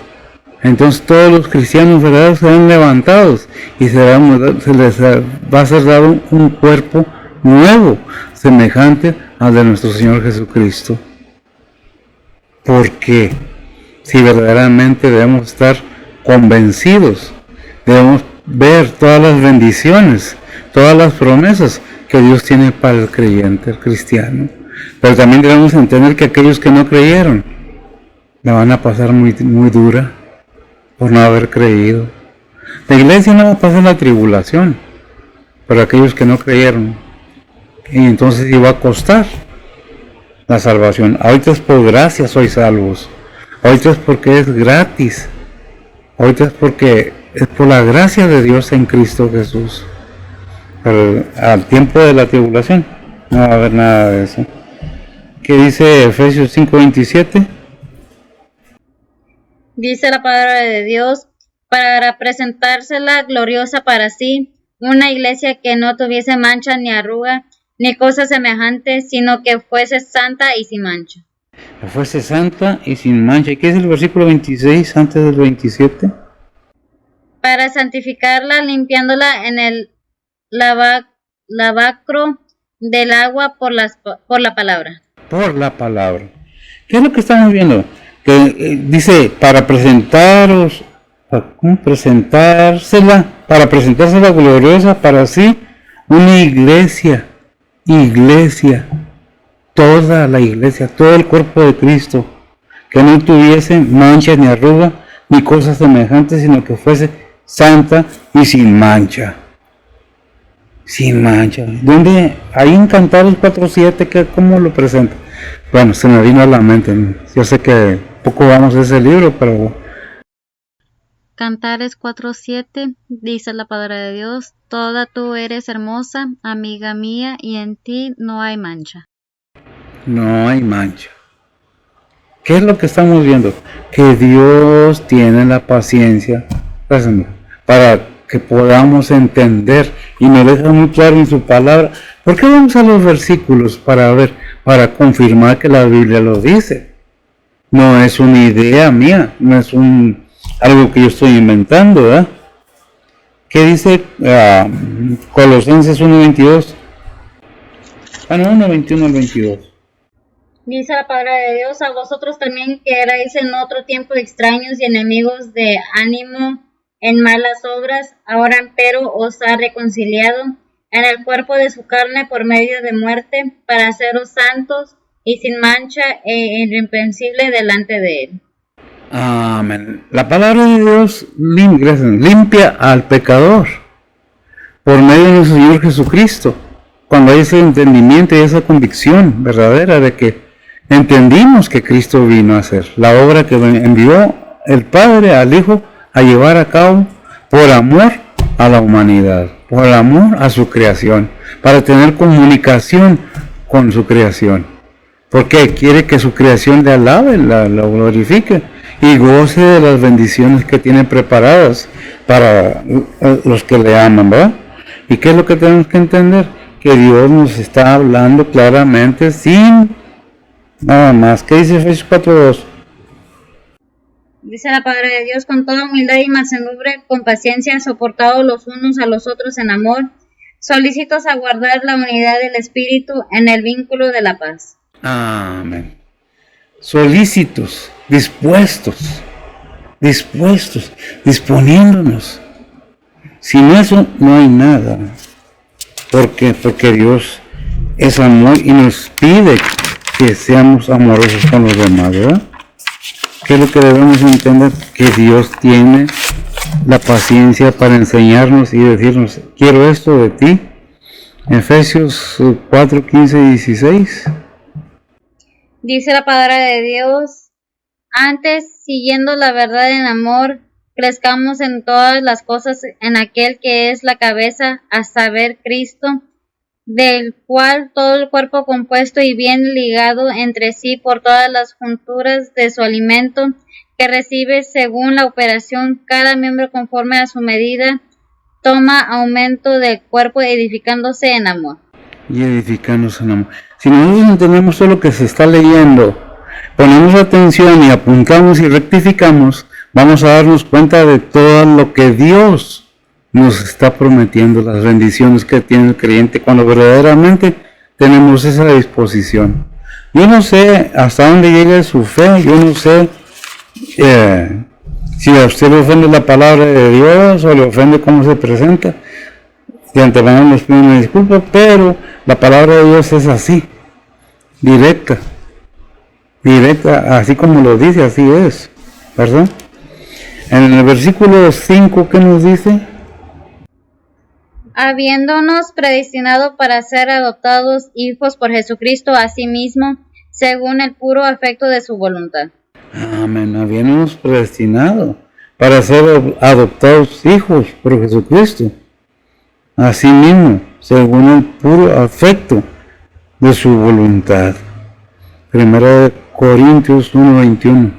entonces todos los cristianos verdaderos serán levantados y se les va a ser dado un cuerpo nuevo, semejante al de nuestro Señor Jesucristo. ¿Por qué? Si verdaderamente debemos estar convencidos, debemos ver todas las bendiciones, todas las promesas que Dios tiene para el creyente, el cristiano. Pero también debemos entender que aquellos que no creyeron, la van a pasar muy, muy dura por no haber creído. La iglesia no va a pasar la tribulación, pero aquellos que no creyeron, y entonces iba a costar la salvación. Ahorita es por gracia sois salvos, ahorita es porque es gratis, ahorita es porque es por la gracia de Dios en Cristo Jesús. Pero al tiempo de la tribulación no va a haber nada de eso. ¿Qué dice Efesios 5:27? Dice la palabra de Dios, para presentársela gloriosa para sí, una iglesia que no tuviese mancha ni arruga, ni cosa semejante, sino que fuese santa y sin mancha. Que fuese santa y sin mancha. ¿Y qué es el versículo 26 antes del 27? Para santificarla, limpiándola en el lavacro del agua por la palabra. Por la palabra. ¿Qué es lo que estamos viendo? Que dice, para presentaros, ¿cómo presentársela? Para presentársela gloriosa para sí, una iglesia, toda la iglesia, todo el cuerpo de Cristo, que no tuviese mancha ni arruga, ni cosas semejantes, sino que fuese santa y sin mancha. Sin mancha. ¿Dónde? Ahí en Cantares 4:7, ¿cómo lo presenta? Bueno, se me vino a la mente. Yo sé que poco vamos a ese libro, pero... Cantares 4:7 dice la palabra de Dios, toda tú eres hermosa, amiga mía, y en ti no hay mancha. No hay mancha. ¿Qué es lo que estamos viendo? Que Dios tiene la paciencia para que podamos entender, y nos deja muy claro en su palabra. ¿Por qué vamos a los versículos para confirmar que la Biblia lo dice? No es una idea mía, no es algo que yo estoy inventando, ¿verdad? ¿Qué dice Colosenses 1:22? 1:21 al 22. Dice la palabra de Dios, a vosotros también que erais en otro tiempo extraños y enemigos de ánimo en malas obras, ahora empero os ha reconciliado en el cuerpo de su carne por medio de muerte, para haceros santos y sin mancha e irreprensible delante de él. Amén. La palabra de Dios limpia al pecador por medio de nuestro Señor Jesucristo. Cuando hay ese entendimiento y esa convicción verdadera de que entendimos que Cristo vino a hacer la obra que envió el Padre al Hijo a llevar a cabo por amor a la humanidad, por amor a su creación, para tener comunicación con su creación, porque quiere que su creación le alabe, la glorifique y goce de las bendiciones que tiene preparadas para los que le aman, ¿verdad? ¿Y qué es lo que tenemos que entender? Que Dios nos está hablando claramente sin nada más. ¿Qué dice Efesios 4:2? Dice la palabra de Dios, con toda humildad y mansedumbre, con paciencia, soportados los unos a los otros en amor, solícitos a guardar la unidad del Espíritu en el vínculo de la paz. Amén. Solícitos, dispuestos, disponiéndonos. Sin eso no hay nada. ¿Por qué? Porque Dios es amor y nos pide que seamos amorosos con los demás, ¿verdad? ¿Qué es lo que debemos entender? Que Dios tiene la paciencia para enseñarnos y decirnos, quiero esto de ti. Efesios 4:15 y 16. Dice la palabra de Dios, antes, siguiendo la verdad en amor, crezcamos en todas las cosas en aquel que es la cabeza, a saber, Cristo, del cual todo el cuerpo compuesto y bien ligado entre sí por todas las junturas de su alimento, que recibe según la operación cada miembro conforme a su medida, toma aumento del cuerpo edificándose en amor. Y edificándose en amor. Si nosotros entendemos todo lo que se está leyendo, ponemos atención y apuntamos y rectificamos, vamos a darnos cuenta de todo lo que Dios nos está prometiendo, las bendiciones que tiene el creyente cuando verdaderamente tenemos esa disposición. Yo no sé hasta dónde llega su fe, yo no sé si a usted le ofende la palabra de Dios o le ofende cómo se presenta. De antemano les pido una disculpa, pero la palabra de Dios es así, directa. directa, así como lo dice, así es, ¿verdad? En el versículo 5, ¿qué nos dice? Habiéndonos predestinado para ser adoptados hijos por Jesucristo a sí mismo, según el puro afecto de su voluntad. Amén, habiéndonos predestinado para ser adoptados hijos por Jesucristo, a sí mismo, según el puro afecto de su voluntad. 1 Corintios 1:21.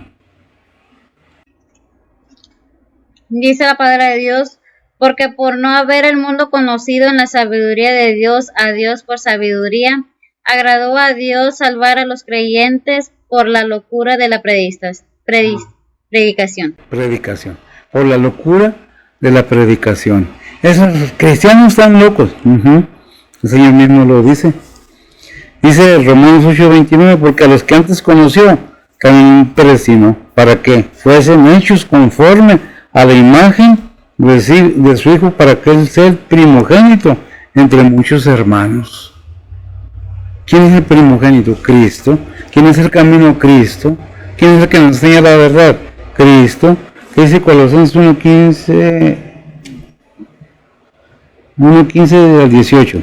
Dice la palabra de Dios, porque por no haber el mundo conocido en la sabiduría de Dios, a Dios por sabiduría, agradó a Dios salvar a los creyentes por la locura de la predicación. Predicación. Por la locura de la predicación. Esos cristianos están locos. El Señor mismo lo dice. Dice Romanos 8:29, porque a los que antes conoció, también predestinó, para que fuesen hechos conforme a la imagen de su Hijo, para que Él sea el primogénito entre muchos hermanos. ¿Quién es el primogénito? Cristo. ¿Quién es el camino? Cristo. ¿Quién es el que nos enseña la verdad? Cristo. ¿Qué dice Colosenses 1:15 al 18?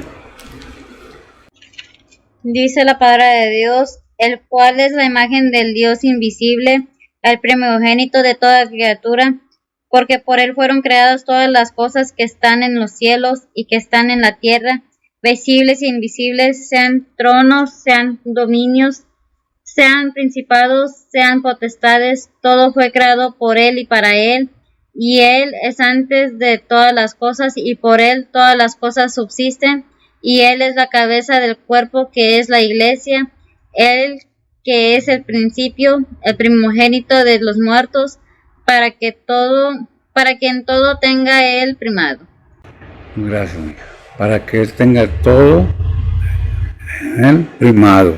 Dice la palabra de Dios, el cual es la imagen del Dios invisible, el primogénito de toda criatura, porque por él fueron creadas todas las cosas que están en los cielos y que están en la tierra, visibles e invisibles, sean tronos, sean dominios, sean principados, sean potestades, todo fue creado por él y para él, y él es antes de todas las cosas, y por él todas las cosas subsisten, y él es la cabeza del cuerpo que es la iglesia, él que es el principio, el primogénito de los muertos, para que en todo tenga él primado. Gracias, para que él tenga todo el primado,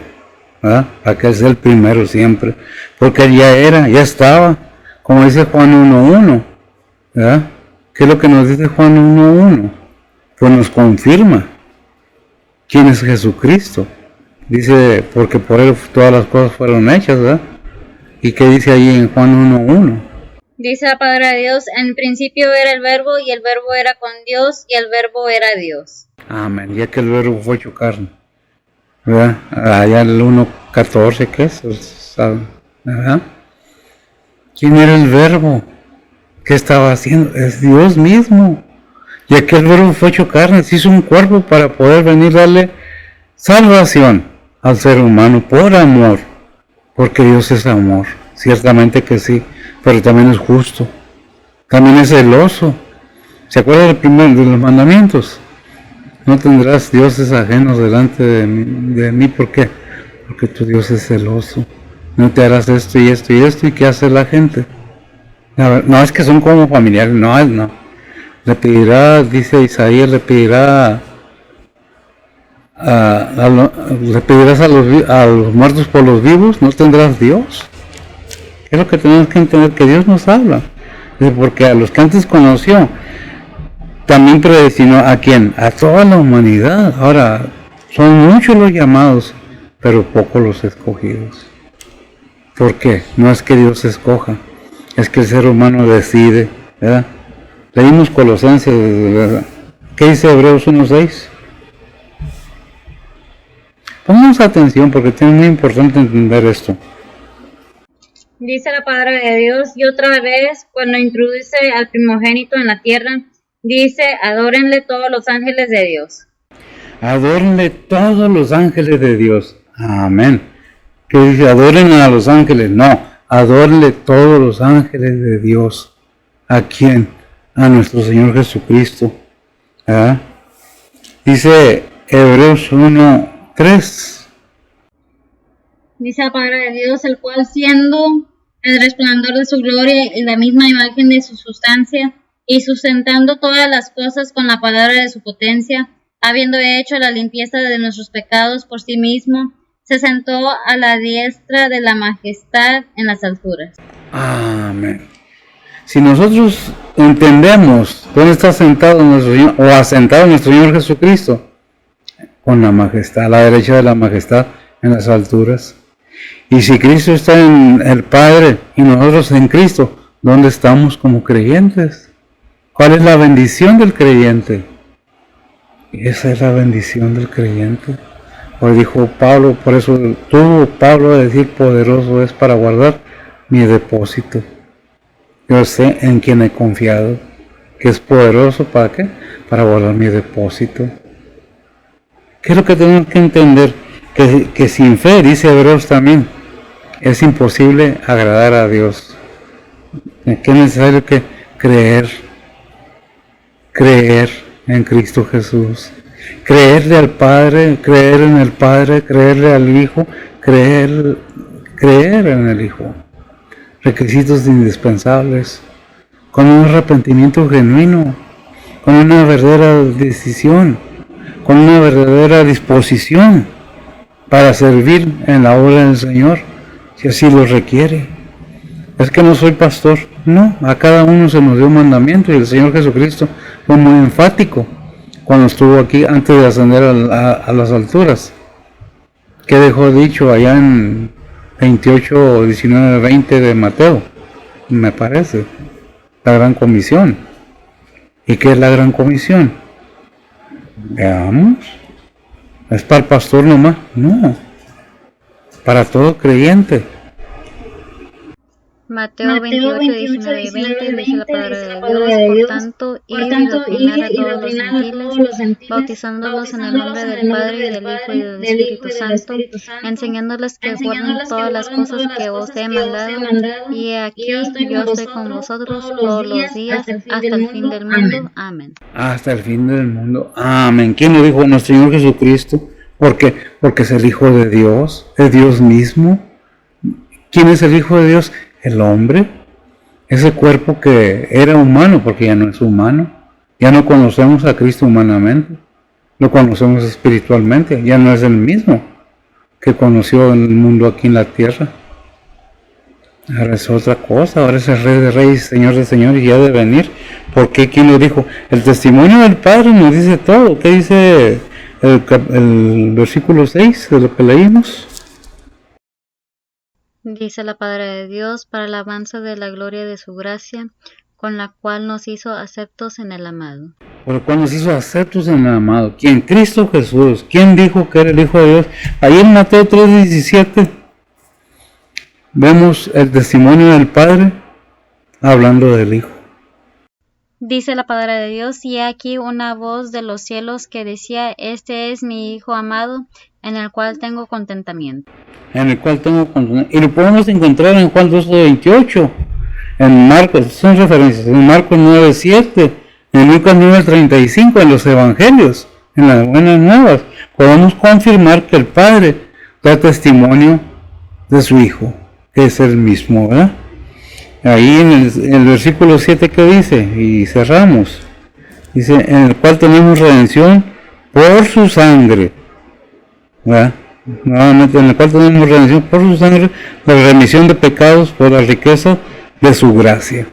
¿verdad? Para que él sea el primero siempre, porque él ya estaba, como dice Juan 1:1, ¿verdad? ¿Qué es lo que nos dice Juan 1:1? Pues nos confirma quién es Jesucristo. Dice, porque por él todas las cosas fueron hechas, ¿verdad? ¿Y qué dice ahí en Juan 1:1? Dice la palabra de Dios, en principio era el verbo, y el verbo era con Dios, y el verbo era Dios. Amén, ya que el verbo fue hecho carne, ¿verdad? Allá el 1:14, ¿qué es? ¿Verdad? ¿Quién era el verbo? ¿Qué estaba haciendo? Es Dios mismo. Y aquel verbo fue hecho carne, se hizo un cuerpo para poder venir a darle salvación al ser humano por amor, porque Dios es amor, ciertamente que sí, pero también es justo, también es celoso. ¿Se acuerda del primero de los mandamientos? No tendrás dioses ajenos delante de mí, ¿por qué? Porque tu Dios es celoso. No te harás esto y esto y esto, ¿y qué hace la gente? No, es que son como familiares, no. Le pedirá, dice Isaías, le pedirás a los muertos por los vivos, ¿no tendrás Dios? Es lo que tenemos que entender, que Dios nos habla. Porque a los que antes conoció, también predestinó ¿a quién? A toda la humanidad. Ahora, son muchos los llamados, pero pocos los escogidos. ¿Por qué? No es que Dios escoja, es que el ser humano decide, ¿verdad? Leímos Colosenses, ¿verdad? ¿Qué dice Hebreos 1:6? Pongamos atención porque es muy importante entender esto. Dice la palabra de Dios, y otra vez, cuando introduce al primogénito en la tierra, dice, adórenle todos los ángeles de Dios. Adórenle todos los ángeles de Dios. Amén. ¿Qué dice? Adoren a los ángeles. No, adórenle todos los ángeles de Dios. ¿A quién? A nuestro Señor Jesucristo. ¿Ah? Dice Hebreos 1:3. Dice la palabra de Dios, el cual siendo el resplandor de su gloria y la misma imagen de su sustancia, y sustentando todas las cosas con la palabra de su potencia, habiendo hecho la limpieza de nuestros pecados por sí mismo, se sentó a la diestra de la majestad en las alturas. Amén. Si nosotros entendemos dónde está sentado nuestro Señor, o asentado nuestro Señor Jesucristo, con la majestad, a la derecha de la majestad en las alturas. Y si Cristo está en el Padre y nosotros en Cristo, ¿dónde estamos como creyentes? ¿Cuál es la bendición del creyente? Esa es la bendición del creyente. Hoy dijo Pablo, por eso tuvo Pablo a decir, poderoso es para guardar mi depósito. Yo sé en quien he confiado, que es poderoso, ¿para qué? Para guardar mi depósito. ¿Qué es lo que tenemos que entender? Que sin fe, dice Hebreos también, es imposible agradar a Dios. Que es necesario que creer en Cristo Jesús, creerle al Padre, creer en el Padre, creerle al Hijo, creer en el Hijo. Requisitos indispensables, con un arrepentimiento genuino, con una verdadera decisión, con una verdadera disposición para servir en la obra del Señor, si así lo requiere. Es que no soy pastor, no, a cada uno se nos dio un mandamiento y el Señor Jesucristo fue muy enfático cuando estuvo aquí antes de ascender a las alturas. ¿Qué dejó dicho allá en 28, 19, 20 de Mateo? Me parece, la gran comisión. ¿Y qué es la gran comisión? Veamos. ¿Es para el pastor nomás? No, para todo creyente. Mateo 28, 19 y 20 dice la palabra de Dios, por tanto, id y doctrinar a todos los gentiles, bautizándolos en el nombre del Padre y del Hijo y del Espíritu Santo, enseñándoles que guarden todas las cosas que os he mandado, y aquí yo estoy con vosotros todos los días hasta el fin del mundo. Amén. Hasta el fin del mundo. Amén. ¿Quién lo dijo? Nuestro Señor Jesucristo. ¿Por qué? Porque es el Hijo de Dios mismo. ¿Quién es el Hijo de Dios? El hombre, ese cuerpo que era humano, porque ya no es humano, ya no conocemos a Cristo humanamente, lo conocemos espiritualmente, ya no es el mismo que conoció en el mundo aquí en la tierra. Ahora es otra cosa, ahora es el Rey de Reyes, Señor de Señores, y ha de venir. ¿Por qué? ¿Quién lo dijo? El testimonio del Padre nos dice todo. ¿Qué dice el versículo 6 de lo que leímos? Dice la palabra de Dios, para el avance de la gloria de su gracia, con la cual nos hizo aceptos en el amado. Por lo cual nos hizo aceptos en el amado. ¿Quién? Cristo Jesús. ¿Quién dijo que era el Hijo de Dios? Ahí en Mateo 3:17 vemos el testimonio del Padre hablando del Hijo. Dice la palabra de Dios, y aquí una voz de los cielos que decía, este es mi Hijo amado, en el cual tengo contentamiento. En el cual tengo contentamiento. Y lo podemos encontrar en Juan 12:28, en Marcos, son referencias, en Marcos 9:7, en Lucas 9:35, en los evangelios, en las buenas nuevas. Podemos confirmar que el Padre da testimonio de su Hijo, que es el mismo, ¿verdad? Ahí en el versículo 7 que dice, y cerramos, dice, en el cual tenemos redención por su sangre, ¿verdad? Nuevamente, en el cual tenemos redención por su sangre, la remisión de pecados por la riqueza de su gracia.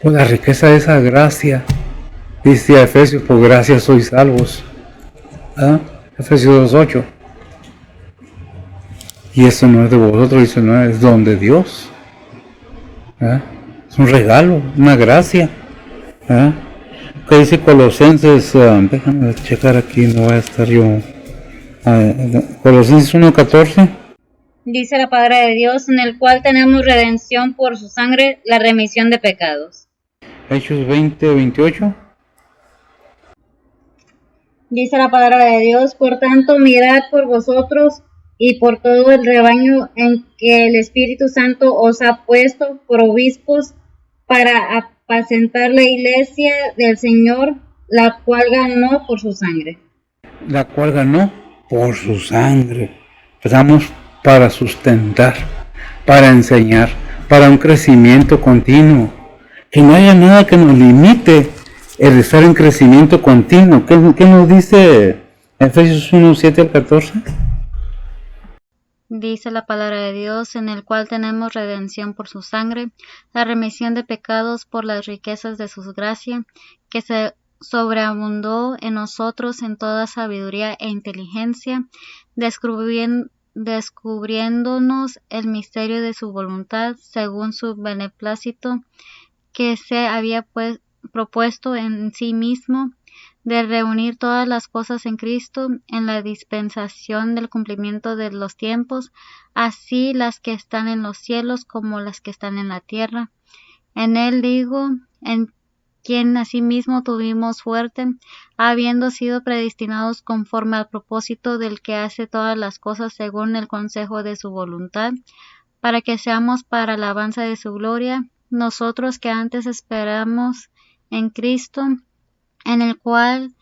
Por la riqueza de esa gracia, dice a Efesios, por gracia sois salvos, ¿verdad? Efesios 2:8. Y eso no es de vosotros, dice, no es don de Dios. ¿Eh? Es un regalo, una gracia. ¿Qué dice Colosenses? Déjame checar aquí, no voy a estar yo. Colosenses 1:14. Dice la palabra de Dios, en el cual tenemos redención por su sangre, la remisión de pecados. Hechos 20:28. Dice la palabra de Dios, por tanto, mirad por vosotros y por todo el rebaño en que el Espíritu Santo os ha puesto por obispos para apacentar la iglesia del Señor, la cual ganó por su sangre. La cual ganó por su sangre. Estamos para sustentar, para enseñar, para un crecimiento continuo. Que no haya nada que nos limite el estar en crecimiento continuo. ¿Qué nos dice Efesios 1:7-14? Dice la palabra de Dios, en el cual tenemos redención por su sangre, la remisión de pecados por las riquezas de su gracia, que se sobreabundó en nosotros en toda sabiduría e inteligencia, descubriéndonos el misterio de su voluntad según su beneplácito, que se había propuesto en sí mismo, de reunir todas las cosas en Cristo en la dispensación del cumplimiento de los tiempos, así las que están en los cielos como las que están en la tierra. En él digo, en quien asimismo tuvimos suerte, habiendo sido predestinados conforme al propósito del que hace todas las cosas según el consejo de su voluntad, para que seamos para alabanza de su gloria, nosotros que antes esperamos en Cristo, en el cual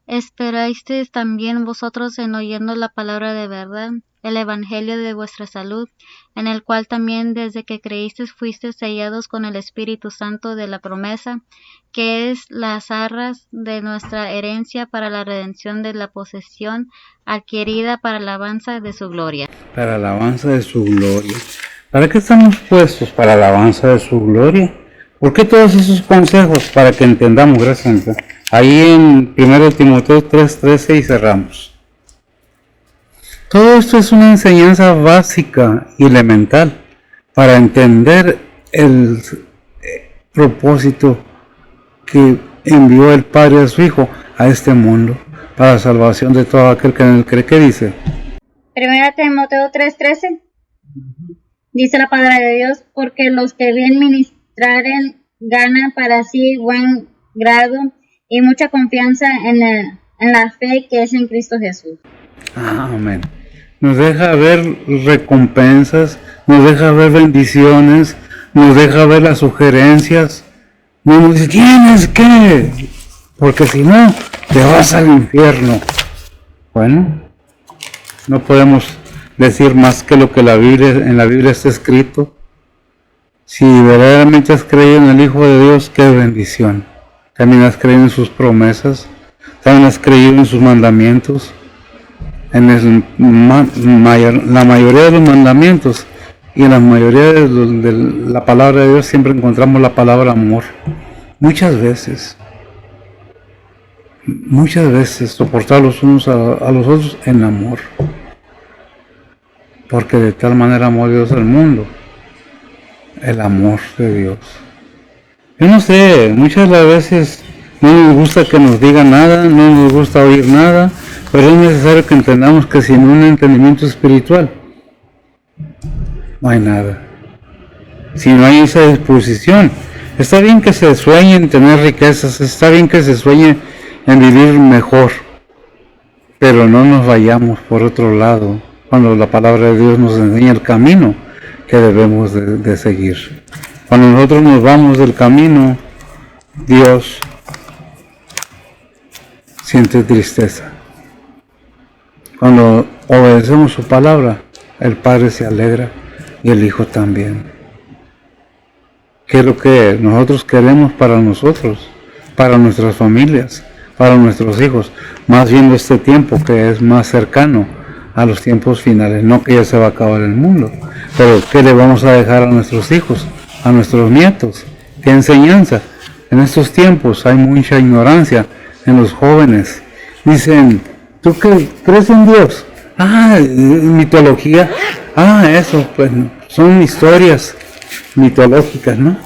esperasteis también vosotros en oyendo la palabra de verdad, el evangelio de vuestra salud, en el cual también desde que creísteis fuisteis sellados con el Espíritu Santo de la promesa, que es las arras de nuestra herencia para la redención de la posesión adquirida para alabanza de su gloria. Para alabanza de su gloria. ¿Para qué estamos puestos? Para alabanza de su gloria. ¿Por qué todos esos consejos? Para que entendamos, gracias. Ahí en 1 Timoteo 3:13 y cerramos. Todo esto es una enseñanza básica y elemental para entender el propósito que envió el Padre a su Hijo a este mundo para la salvación de todo aquel que en él cree. ¿Qué dice? 1 Timoteo 3:13 dice la palabra de Dios, porque los que bien ministraren ganan para sí buen grado y mucha confianza en la fe que es en Cristo Jesús. Amén. Nos deja ver recompensas, nos deja ver bendiciones, nos deja ver las sugerencias. No nos dice, tienes que, porque si no, te vas al infierno. Bueno, no podemos decir más que lo que en la Biblia está escrito. Si verdaderamente has creído en el Hijo de Dios, qué bendición. También has creído en sus promesas, también has creído en sus mandamientos. En la mayoría de los mandamientos y en la mayoría de la palabra de Dios siempre encontramos la palabra amor. Muchas veces soportar los unos a los otros en amor. Porque de tal manera amó Dios al mundo. El amor de Dios. Yo no sé, muchas de las veces no nos gusta que nos digan nada, no nos gusta oír nada, pero es necesario que entendamos que sin un entendimiento espiritual no hay nada. Si no hay esa disposición, está bien que se sueñe en tener riquezas, está bien que se sueñe en vivir mejor, pero no nos vayamos por otro lado cuando la palabra de Dios nos enseña el camino que debemos de seguir. Cuando nosotros nos vamos del camino, Dios siente tristeza. Cuando obedecemos su palabra, el Padre se alegra y el Hijo también. ¿Qué es lo que nosotros queremos para nosotros, para nuestras familias, para nuestros hijos? Más viendo este tiempo que es más cercano a los tiempos finales, no que ya se va a acabar el mundo, pero ¿qué le vamos a dejar a nuestros hijos, a nuestros nietos? ¿Qué enseñanza? En estos tiempos hay mucha ignorancia en los jóvenes. Dicen, ¿tú qué crees en Dios? Mitología. Eso, pues son historias mitológicas, ¿no?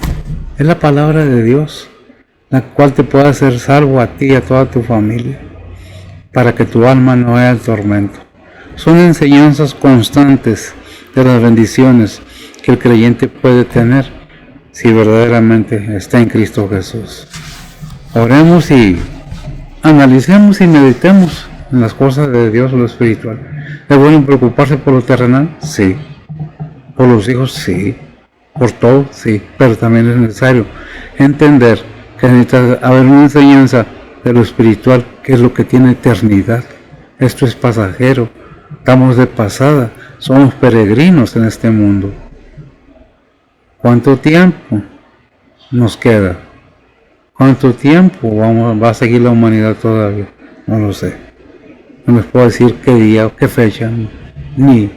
Es la palabra de Dios, la cual te puede hacer salvo a ti y a toda tu familia, para que tu alma no vaya al tormento. Son enseñanzas constantes de las bendiciones que el creyente puede tener si verdaderamente está en Cristo Jesús. Oremos y analicemos y meditemos en las cosas de Dios o lo espiritual. ¿Es bueno preocuparse por lo terrenal? Sí. ¿Por los hijos? Sí. ¿Por todo? Sí. Pero también es necesario entender que necesita haber una enseñanza de lo espiritual, que es lo que tiene eternidad. Esto es pasajero. Estamos de pasada. Somos peregrinos en este mundo. ¿Cuánto tiempo nos queda? ¿Cuánto tiempo va a seguir la humanidad todavía? No lo sé. No les puedo decir qué día o qué fecha, ni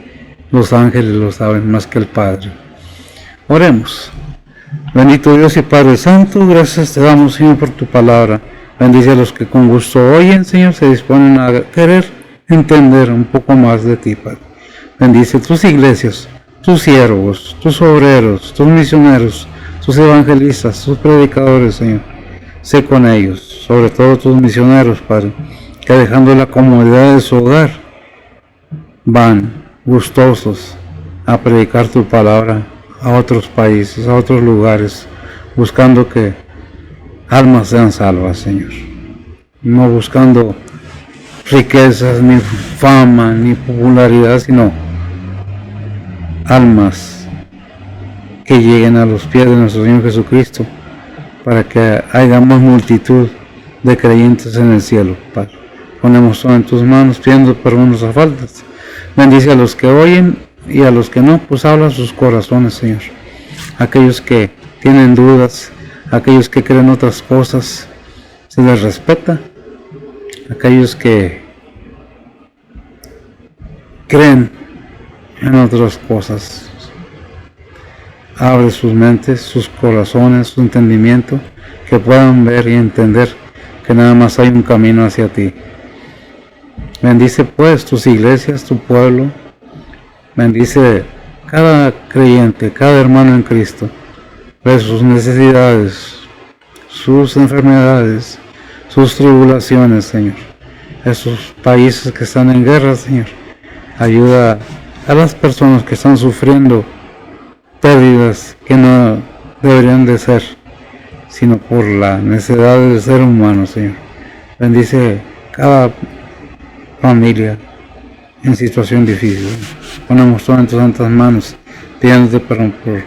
los ángeles lo saben más que el Padre. Oremos. Bendito Dios y Padre Santo, gracias te damos, Señor, por tu palabra. Bendice a los que con gusto oyen, Señor, se disponen a querer entender un poco más de ti, Padre. Bendice tus iglesias, tus siervos, tus obreros, tus misioneros, tus evangelistas, tus predicadores, Señor. Sé con ellos, sobre todo tus misioneros, Padre, que dejando la comodidad de su hogar, van gustosos a predicar tu palabra a otros países, a otros lugares, buscando que almas sean salvas, Señor. No buscando riquezas, ni fama, ni popularidad, sino almas que lleguen a los pies de nuestro Señor Jesucristo, para que haya más multitud de creyentes en el cielo, Padre. Ponemos todo en tus manos, pidiendo perdón nuestras faltas. Bendice a los que oyen y a los que no, pues habla sus corazones, Señor. Aquellos que tienen dudas, aquellos que creen otras cosas, se les respeta. Aquellos que creen en otras cosas, abre sus mentes, sus corazones, su entendimiento, que puedan ver y entender que nada más hay un camino hacia ti. Bendice pues tus iglesias, tu pueblo. Bendice cada creyente, cada hermano en Cristo. Ve sus necesidades, sus enfermedades, sus tribulaciones, Señor. Esos países que están en guerra, Señor. Ayuda a las personas que están sufriendo pérdidas que no deberían de ser, sino por la necesidad del ser humano, Señor. Bendice cada familia en situación difícil. Ponemos todo en tus santas manos, pidiéndote perdón por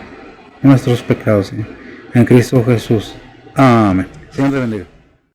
nuestros pecados, Señor. En Cristo Jesús. Amén. Señor te bendiga.